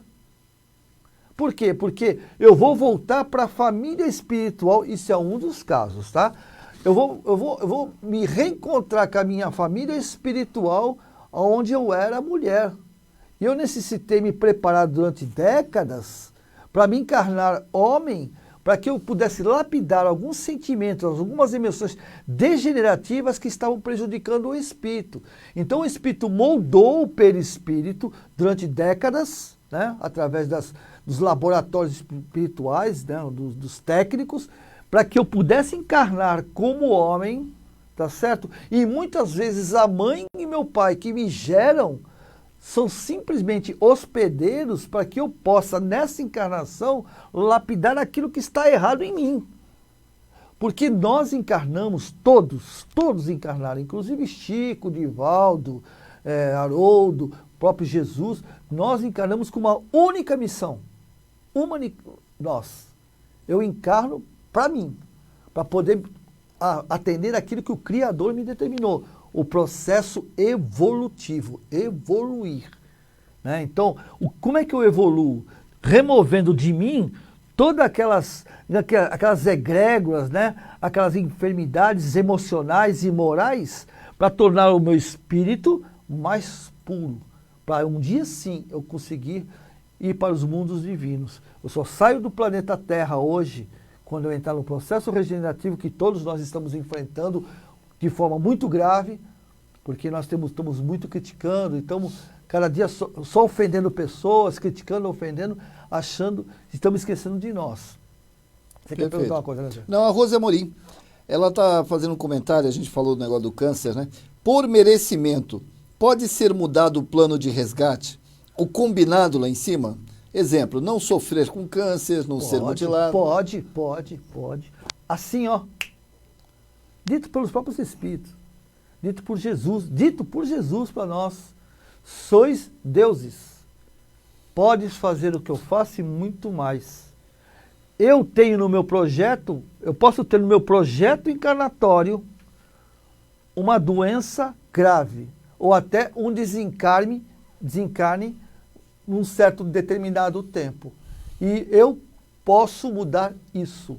Por quê? Porque eu vou voltar para a família espiritual, isso é um dos casos, tá? Eu vou me reencontrar com a minha família espiritual, onde eu era mulher. E eu necessitei me preparar durante décadas para me encarnar homem, para que eu pudesse lapidar alguns sentimentos, algumas emoções degenerativas que estavam prejudicando o espírito. Então o espírito moldou o perispírito durante décadas, né, através dos laboratórios espirituais, né, dos técnicos, para que eu pudesse encarnar como homem, tá certo? E muitas vezes a mãe e meu pai que me geram são simplesmente hospedeiros para que eu possa, nessa encarnação, lapidar aquilo que está errado em mim. Porque nós encarnamos, todos encarnaram, inclusive Chico, Divaldo, Haroldo, próprio Jesus, nós encarnamos com uma única missão. Eu encarno para mim, para poder atender aquilo que o Criador me determinou. O processo evolutivo, evoluir. Né? Então, como é que eu evoluo? Removendo de mim todas aquelas egrégoras, né? Aquelas enfermidades emocionais e morais, para tornar o meu espírito mais puro. Para um dia sim eu conseguir ir para os mundos divinos. Eu só saio do planeta Terra hoje, quando eu entrar no processo regenerativo que todos nós estamos enfrentando de forma muito grave, porque nós estamos muito criticando, estamos cada dia só ofendendo pessoas, criticando, ofendendo, achando que estamos esquecendo de nós. Você quer perguntar uma coisa, né, Zé? Não, a Rose Amorim, ela está fazendo um comentário, a gente falou do negócio do câncer, né? Por merecimento, pode ser mudado o plano de resgate? O combinado lá em cima? Exemplo, não sofrer com câncer, não ser mutilado. Pode. Assim, ó, dito pelos próprios Espíritos, dito por Jesus para nós, sois deuses, podes fazer o que eu faço e muito mais. Eu tenho no meu projeto, eu posso ter no meu projeto encarnatório uma doença grave, ou até um desencarne num certo determinado tempo. E eu posso mudar isso.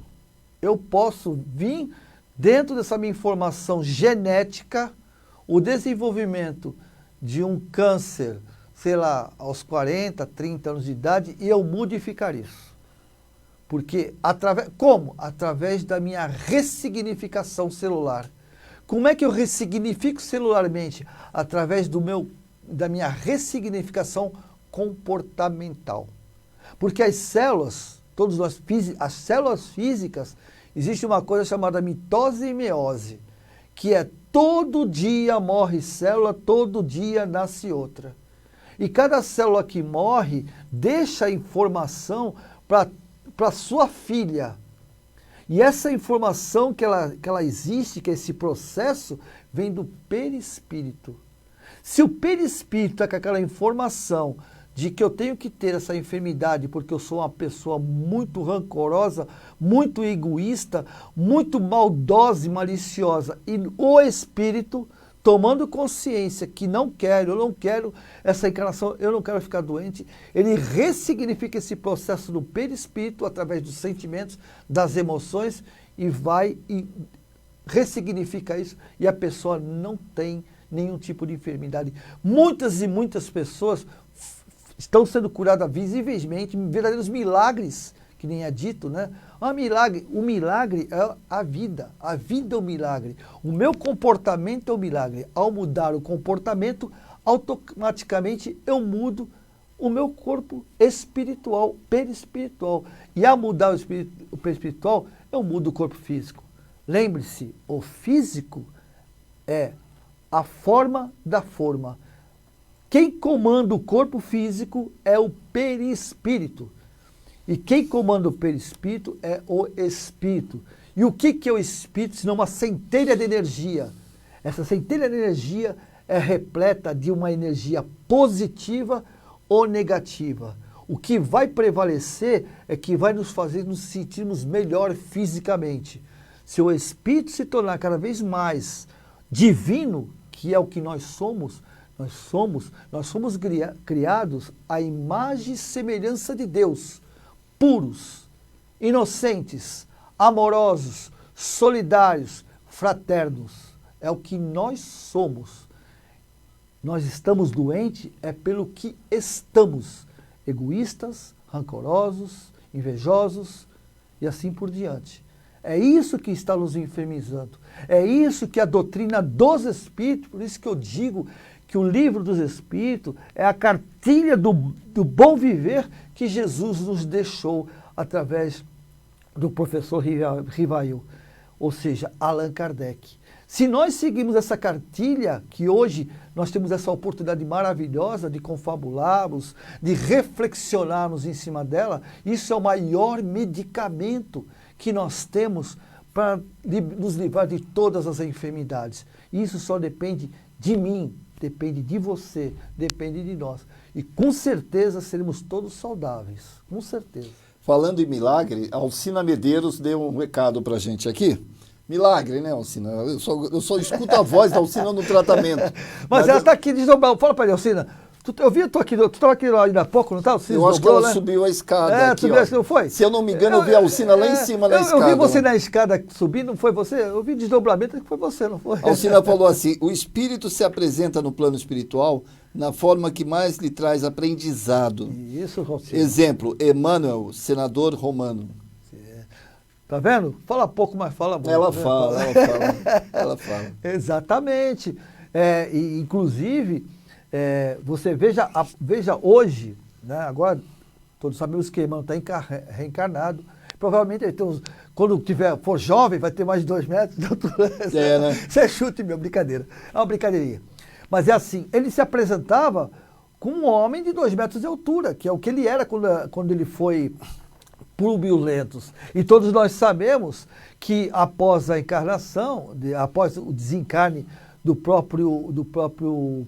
Eu posso vir dentro dessa minha informação genética, o desenvolvimento de um câncer, sei lá, aos 40, 30 anos de idade, e eu modificar isso. Porque, como? Através da minha ressignificação celular. Como é que eu ressignifico celularmente? Através da minha ressignificação comportamental. Porque as células, as células físicas, existe uma coisa chamada mitose e meiose, que é todo dia morre célula, todo dia nasce outra. E cada célula que morre deixa a informação para sua filha. E essa informação que ela existe, que é esse processo, vem do perispírito. Se o perispírito é com aquela informação de que eu tenho que ter essa enfermidade porque eu sou uma pessoa muito rancorosa, muito egoísta, muito maldosa e maliciosa, e o espírito, tomando consciência que eu não quero essa encarnação, eu não quero ficar doente, ele ressignifica esse processo do perispírito através dos sentimentos, das emoções, e vai e ressignifica isso, e a pessoa não tem nenhum tipo de enfermidade. Muitas e muitas pessoas estão sendo curadas visivelmente, verdadeiros milagres, que nem é dito, né? O milagre é a vida é o milagre. O meu comportamento é o milagre. Ao mudar o comportamento, automaticamente eu mudo o meu corpo espiritual, perispiritual. E ao mudar o perispiritual, eu mudo o corpo físico. Lembre-se, o físico é a forma da forma. Quem comanda o corpo físico é o perispírito. E quem comanda o perispírito é o espírito. E o que é o espírito, senão uma centelha de energia? Essa centelha de energia é repleta de uma energia positiva ou negativa. O que vai prevalecer é que vai nos fazer nos sentirmos melhor fisicamente. Se o espírito se tornar cada vez mais divino, que é o que nós somos criados à imagem e semelhança de Deus, puros, inocentes, amorosos, solidários, fraternos. É o que nós somos. Nós estamos doentes é pelo que estamos, egoístas, rancorosos, invejosos e assim por diante. É isso que está nos enfermizando. É isso que a doutrina dos Espíritos, por isso que eu digo que o livro dos Espíritos é a cartilha do bom viver que Jesus nos deixou através do professor Rivail, ou seja, Allan Kardec. Se nós seguimos essa cartilha, que hoje nós temos essa oportunidade maravilhosa de confabularmos, de reflexionarmos em cima dela, isso é o maior medicamento que nós temos para nos livrar de todas as enfermidades. Isso só depende de mim, depende de você, depende de nós. E com certeza seremos todos saudáveis, com certeza. Falando em milagre, a Alcina Medeiros deu um recado pra gente aqui. Milagre, né, Alcina? Eu só escuto a voz da Alcina no tratamento. Mas ela está aqui desdobrada. Fala para ele, Alcina. Eu vi, tu estava aqui ainda há pouco, não estava? Eu acho que ela subiu a escada aqui, subiu, não foi? Se eu não me engano, eu vi a Alcina lá em cima na escada. Eu vi você na escada subindo, não foi você? Eu vi desdobramento, que foi você, não foi? A Alcina falou assim, o espírito se apresenta no plano espiritual na forma que mais lhe traz aprendizado. Isso, Alcina. Exemplo, Emmanuel, senador romano. Tá vendo? Fala pouco, mas fala muito. Ela fala. Exatamente. Inclusive, você veja hoje, né? Agora todos sabemos que Emmanuel está reencarnado. Provavelmente ele quando for jovem, vai ter mais de 2 metros de altura. Né? Você chute, meu, brincadeira. É uma brincadeirinha. Mas é assim, ele se apresentava como um homem de 2 metros de altura, que é o que ele era quando ele foi Públio Lentos. E todos nós sabemos que após a encarnação, após o desencarne do próprio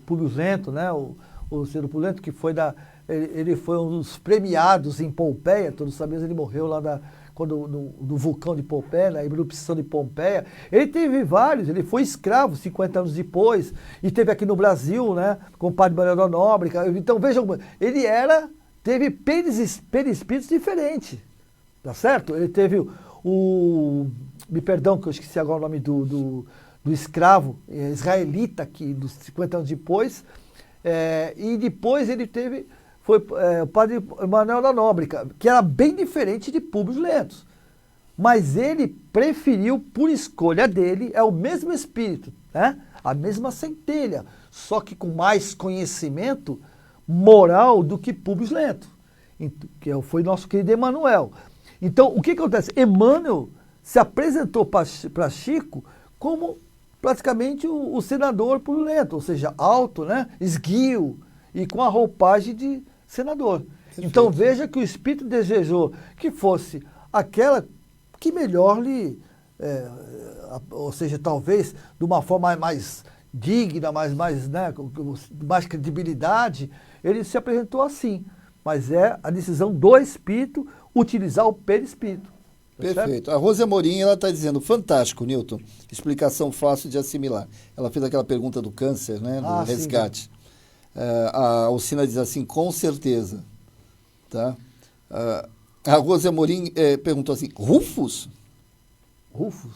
Públio Lento, né? O ser Públio Lento, que foi ele foi um dos premiados em Pompeia, todos sabemos, ele morreu lá no vulcão de Pompeia, na erupção de Pompeia. Ele teve vários, ele foi escravo 50 anos depois, e teve aqui no Brasil, né? Com o padre Manuel da Nóbrega. Então vejam, ele teve perispíritos diferentes. Tá certo? Ele teve me perdão que eu esqueci agora o nome do escravo israelita, que dos 50 anos depois, e depois ele foi o padre Manuel da Nóbrega, que era bem diferente de Públio Lentos. Mas ele preferiu, por escolha dele, é o mesmo espírito, né? A mesma centelha, só que com mais conhecimento moral do que Públio Lento, que foi nosso querido Emmanuel. Então, o que acontece? Emmanuel se apresentou para Chico como praticamente o senador Públio Lento, ou seja, alto, né? Esguio e com a roupagem de senador. Perfeito. Então, veja que o Espírito desejou que fosse aquela que melhor lhe, ou seja, talvez de uma forma mais digna, né? Mais credibilidade, ele se apresentou assim. Mas é a decisão do Espírito utilizar o perispírito. Tá Perfeito. certo? A Rosa Amorim, ela está dizendo, fantástico, Newton, explicação fácil de assimilar. Ela fez aquela pergunta do câncer, né, do resgate. A Alcina diz assim, com certeza. Tá? A Rosa Amorim perguntou assim, Rufus? Rufus?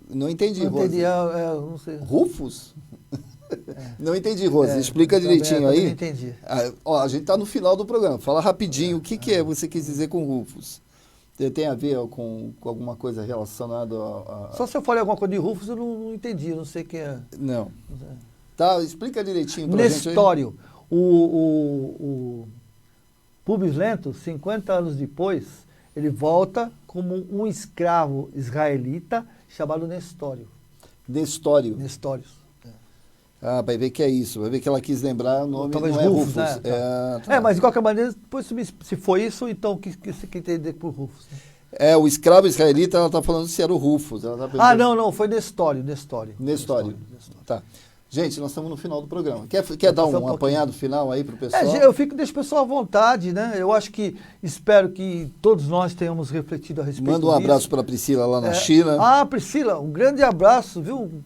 Não entendi, não Rosa. Entendi, não sei. Rufus? Não entendi, Rosa. Explica direitinho aí. Não entendi. A gente está no final do programa. Fala rapidinho o que você quis dizer com Rufus. Tem a ver com alguma coisa relacionada a... Só se eu falei alguma coisa de Rufus, eu não entendi. Eu não sei quem é. Não. Tá, explica direitinho pra gente aí. Nestório. O Públio Lento, 50 anos depois, ele volta como um escravo israelita chamado Nestório. Nestório. Nestórios. Vai ver que é isso, vai ver que ela quis lembrar o nome, talvez não é Rufus, Rufus. Né? Mas de qualquer maneira, depois, se foi isso, então o que você quer entender por Rufus? Né? O escravo israelita, ela está falando se era o Rufus. Ela tá não, foi Nestório. Tá. Gente, nós estamos no final do programa. Quer dar um apanhado final aí para o pessoal? Deixa o pessoal à vontade, né? Eu acho espero que todos nós tenhamos refletido a respeito disso. Manda um abraço para a Priscila lá na China. Priscila, um grande abraço, viu?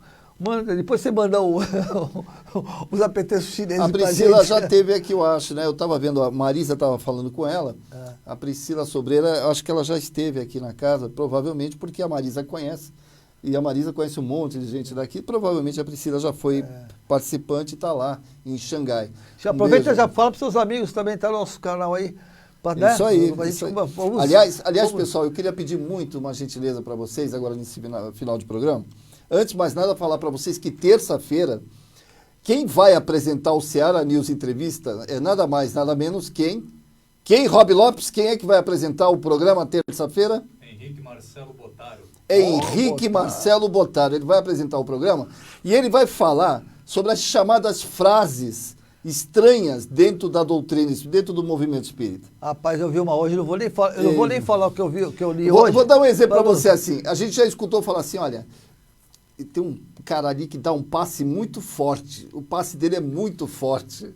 Depois você manda os apeteços chineses. A Priscila já teve aqui, eu acho, né? Eu estava vendo, a Marisa estava falando com ela. A Priscila Sobreira, acho que ela já esteve aqui na casa, provavelmente porque a Marisa conhece. E a Marisa conhece um monte de gente daqui. Provavelmente a Priscila já foi participante e está lá em Xangai. Já aproveita e já fala para os seus amigos também, tá no nosso canal aí. Isso aí. Aliás, pessoal, eu queria pedir muito uma gentileza para vocês agora nesse final de programa. Antes de mais nada, falar para vocês que terça-feira, quem vai apresentar o Seara News Entrevista é nada mais, nada menos quem, Rob Lopes, quem é que vai apresentar o programa terça-feira? Henrique Marcelo Botaro. Marcelo Botaro. Ele vai apresentar o programa e ele vai falar sobre as chamadas frases estranhas dentro da doutrina, dentro do movimento espírita. Rapaz, eu vi uma hoje, eu não vou nem falar o que eu li hoje. Vou dar um exemplo para você assim. A gente já escutou falar assim, olha... Tem um cara ali que dá um passe muito forte. O passe dele é muito forte.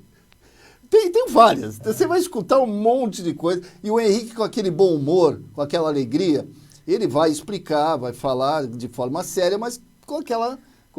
Tem várias. Você vai escutar um monte de coisa. E o Henrique, com aquele bom humor, com aquela alegria, ele vai explicar, vai falar de forma séria, mas com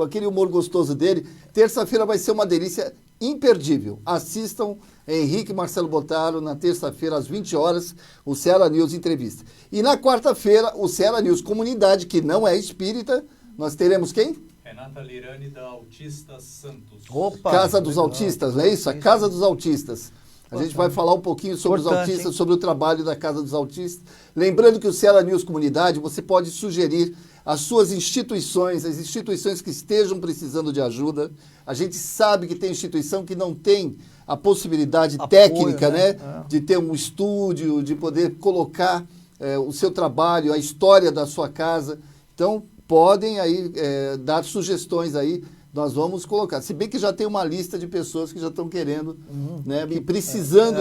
aquele humor gostoso dele. Terça-feira vai ser uma delícia imperdível. Assistam Henrique e Marcelo Bottaro na terça-feira, às 20 horas, o Ceará News Entrevista. E na quarta-feira, o Ceará News Comunidade, que não é espírita, nós teremos quem? Renata Lirani, da Autista Santos. Opa, Casa dos legal. Autistas, não é isso? A Casa dos Autistas. A gente vai falar um pouquinho sobre os Importante, autistas, hein? sobre o trabalho da Casa dos Autistas. Lembrando que o Ceará News Comunidade, você pode sugerir as suas instituições, as instituições que estejam precisando de ajuda. A gente sabe que tem instituição que não tem a possibilidade Apoio, técnica, né? É. De ter um estúdio, de poder colocar o seu trabalho, a história da sua casa. Então, podem aí dar sugestões aí, nós vamos colocar. Se bem que já tem uma lista de pessoas que já estão querendo, né, e precisando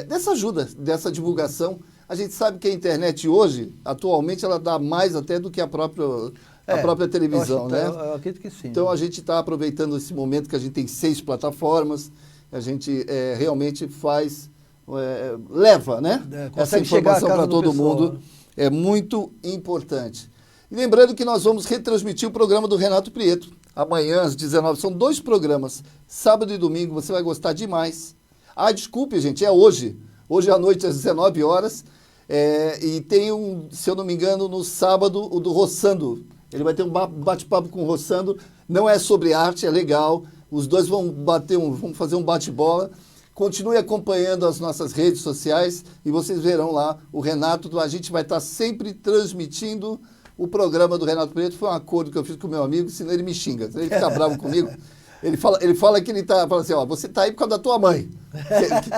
dessa ajuda, dessa divulgação. A gente sabe que a internet hoje, atualmente, ela dá mais até do que a própria televisão, né? Eu acredito que sim. Então a gente está aproveitando esse momento que a gente tem 6 plataformas, a gente realmente leva, né? Essa Consegue chegar à informação casa para do todo pessoal, mundo. né? É muito importante. E lembrando que nós vamos retransmitir o programa do Renato Prieto. Amanhã, às 19 são 2 programas. Sábado e domingo, você vai gostar demais. Ah, desculpe, gente, é hoje. Hoje à noite, às 19 horas. E tem se eu não me engano, no sábado, o do Roçando. Ele vai ter um bate-papo com o Roçando. Não é sobre arte, é legal. Os dois vão fazer um bate-bola. Continue acompanhando as nossas redes sociais e vocês verão lá o Renato. A gente vai estar sempre transmitindo o programa do Renato Prieto. Foi um acordo que eu fiz com o meu amigo, senão ele me xinga. Senão ele fica bravo comigo. Ele fala que fala assim, ó, você tá aí por causa da tua mãe.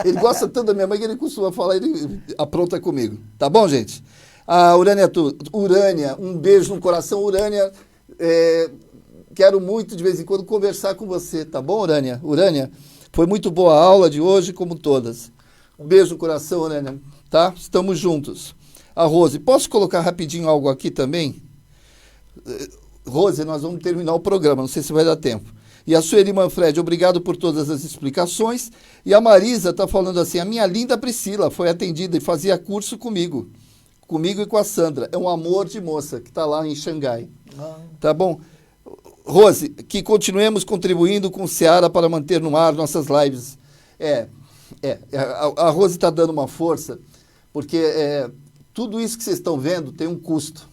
Ele gosta tanto da minha mãe que ele costuma falar, ele apronta comigo. Tá bom, gente? A Urânia, um beijo no coração. Urânia, quero muito de vez em quando conversar com você, tá bom, Urânia? Urânia, foi muito boa a aula de hoje, como todas. Um beijo no coração, Urânia, tá? Estamos juntos. A Rose, posso colocar rapidinho algo aqui também? Rose, nós vamos terminar o programa, não sei se vai dar tempo. E a Sueli Manfred, obrigado por todas as explicações. E a Marisa está falando assim, a minha linda Priscila foi atendida e fazia curso comigo e com a Sandra. É um amor de moça que está lá em Xangai. Tá bom? Rose, que continuemos contribuindo com o Ceará para manter no ar nossas lives. A Rose está dando uma força, porque tudo isso que vocês estão vendo tem um custo,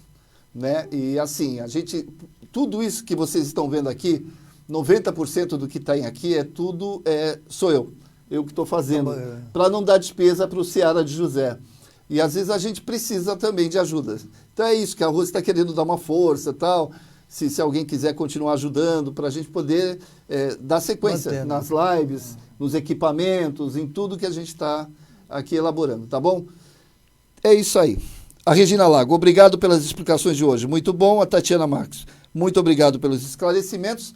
né? E assim, tudo isso que vocês estão vendo aqui, 90% do que está aqui sou eu que estou fazendo, para não dar despesa para o Ceará de José. E às vezes a gente precisa também de ajuda. Então é isso que a Rose está querendo dar uma força e tal. Se alguém quiser continuar ajudando, para a gente poder dar sequência nas lives, nos equipamentos, em tudo que a gente está aqui elaborando, tá bom? É isso aí. A Regina Lago, obrigado pelas explicações de hoje. Muito bom. A Tatiana Marques, muito obrigado pelos esclarecimentos.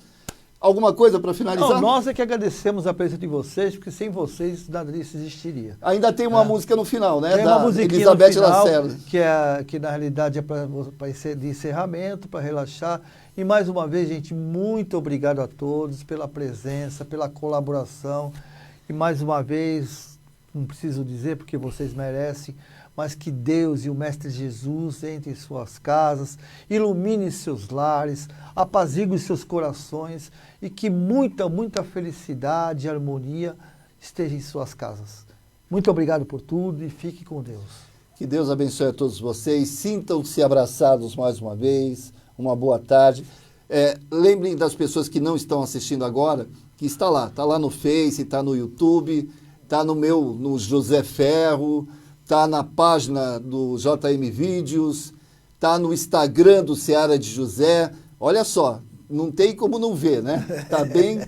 Alguma coisa para finalizar? Não, nós é que agradecemos a presença de vocês, porque sem vocês nada disso existiria. Ainda tem uma música no final, né? Tem uma musiquinha Elizabeth no final, Lacerda. que na realidade é de encerramento, para relaxar. E mais uma vez, gente, muito obrigado a todos pela presença, pela colaboração. E mais uma vez, não preciso dizer porque vocês merecem, mas que Deus e o Mestre Jesus entrem em suas casas, ilumine seus lares, apazigue seus corações e que muita, muita felicidade e harmonia esteja em suas casas. Muito obrigado por tudo e fique com Deus. Que Deus abençoe a todos vocês. Sintam-se abraçados mais uma vez. Uma boa tarde. Lembrem das pessoas que não estão assistindo agora, que está lá no Face, está no YouTube, está no José Ferro, está na página do JM Vídeos, está no Instagram do Ceará de José. Olha só, não tem como não ver, né? Tá bem,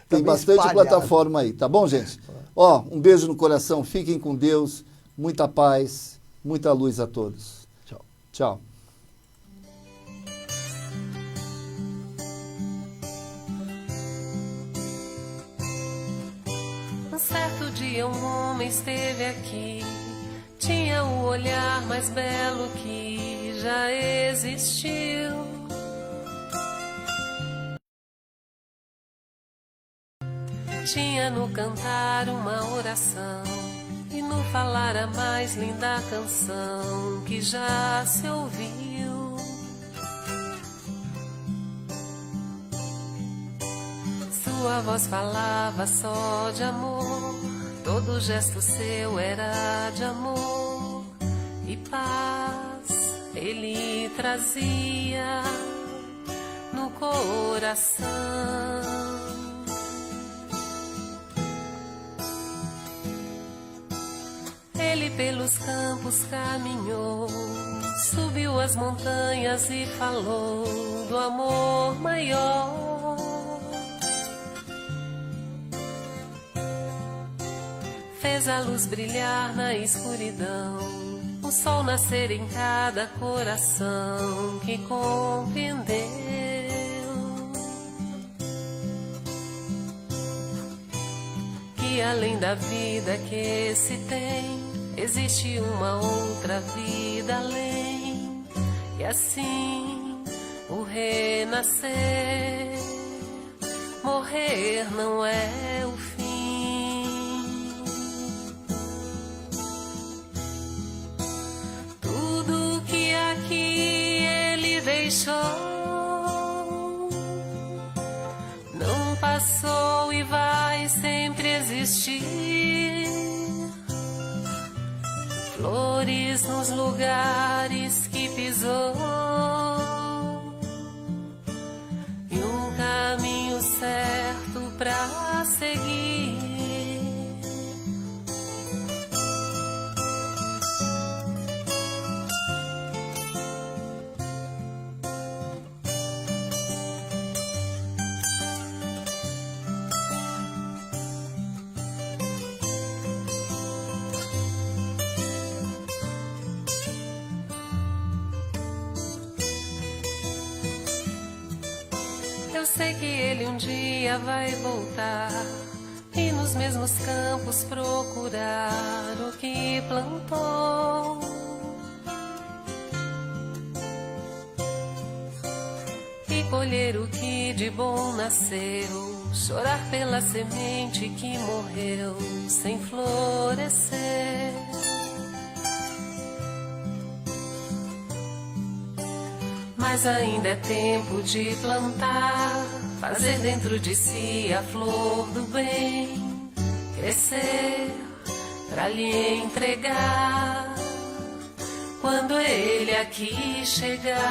tem bastante espalhado. plataforma aí, tá bom, gente? Ó, um beijo no coração, fiquem com Deus, muita paz, muita luz a todos. Tchau. Tchau. Um certo dia um homem esteve aqui, tinha o olhar mais belo que já existiu. tinha no cantar uma oração e no falar a mais linda canção que já se ouviu. Sua voz falava só de amor, todo gesto seu era de amor e paz ele trazia no coração. Ele pelos campos caminhou, subiu as montanhas e falou do amor maior. Fez a luz brilhar na escuridão, o sol nascer em cada coração que compreendeu que além da vida que se tem, existe uma outra vida além. E assim o renascer, morrer não é o fim. Tudo que aqui ele deixou não passou e vai sempre existir. Flores nos lugares que pisou e um caminho certo pra seguir. Eu sei que ele um dia vai voltar e nos mesmos campos procurar o que plantou. E colher o que de bom nasceu, chorar pela semente que morreu sem florescer. Mas ainda é tempo de plantar, fazer dentro de si a flor do bem, crescer pra lhe entregar quando ele aqui chegar.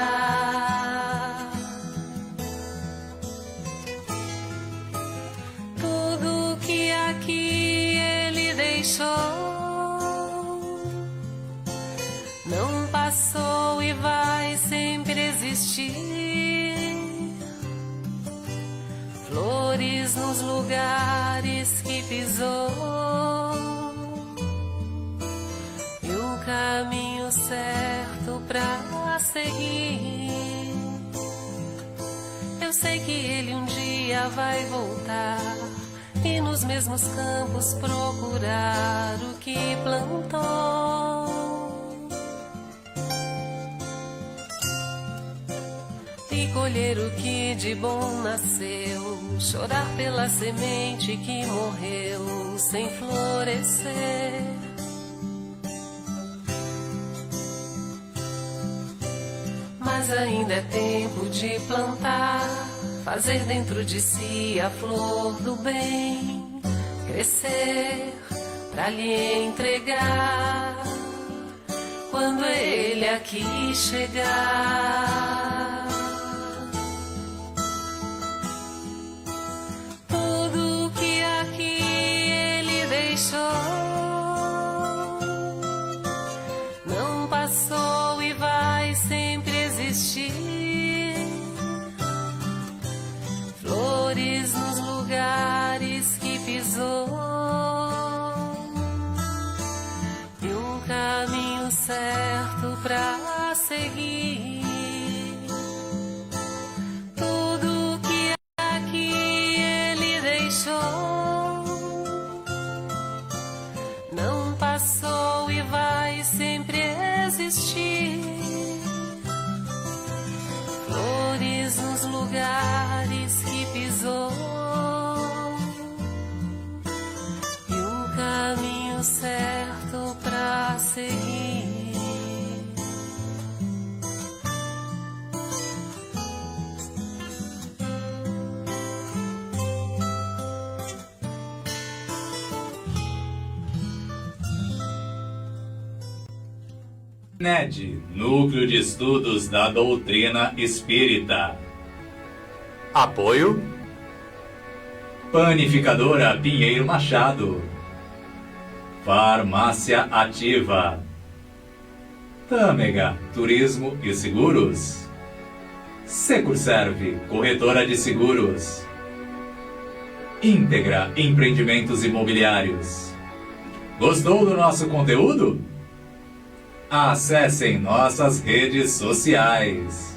Tudo que aqui ele deixou não passou e vai sempre existir. Flores nos lugares que pisou e um caminho certo pra seguir. Eu sei que ele um dia vai voltar e nos mesmos campos procurar o que plantou. E colher o que de bom nasceu, chorar pela semente que morreu sem florescer. Mas ainda é tempo de plantar, fazer dentro de si a flor do bem, crescer pra lhe entregar quando ele aqui chegar. Não passou e vai sempre existir. Flores nos lugares que pisou e um caminho certo pra seguir. Tudo que aqui ele deixou não passou e vai sempre existir. Flores nos lugares que pisou NED, Núcleo de Estudos da Doutrina Espírita. Apoio Panificadora Pinheiro Machado. Farmácia Ativa. Tâmega Turismo e Seguros. Securserve, corretora de seguros. Íntegra Empreendimentos Imobiliários. Gostou do nosso conteúdo? Acessem nossas redes sociais.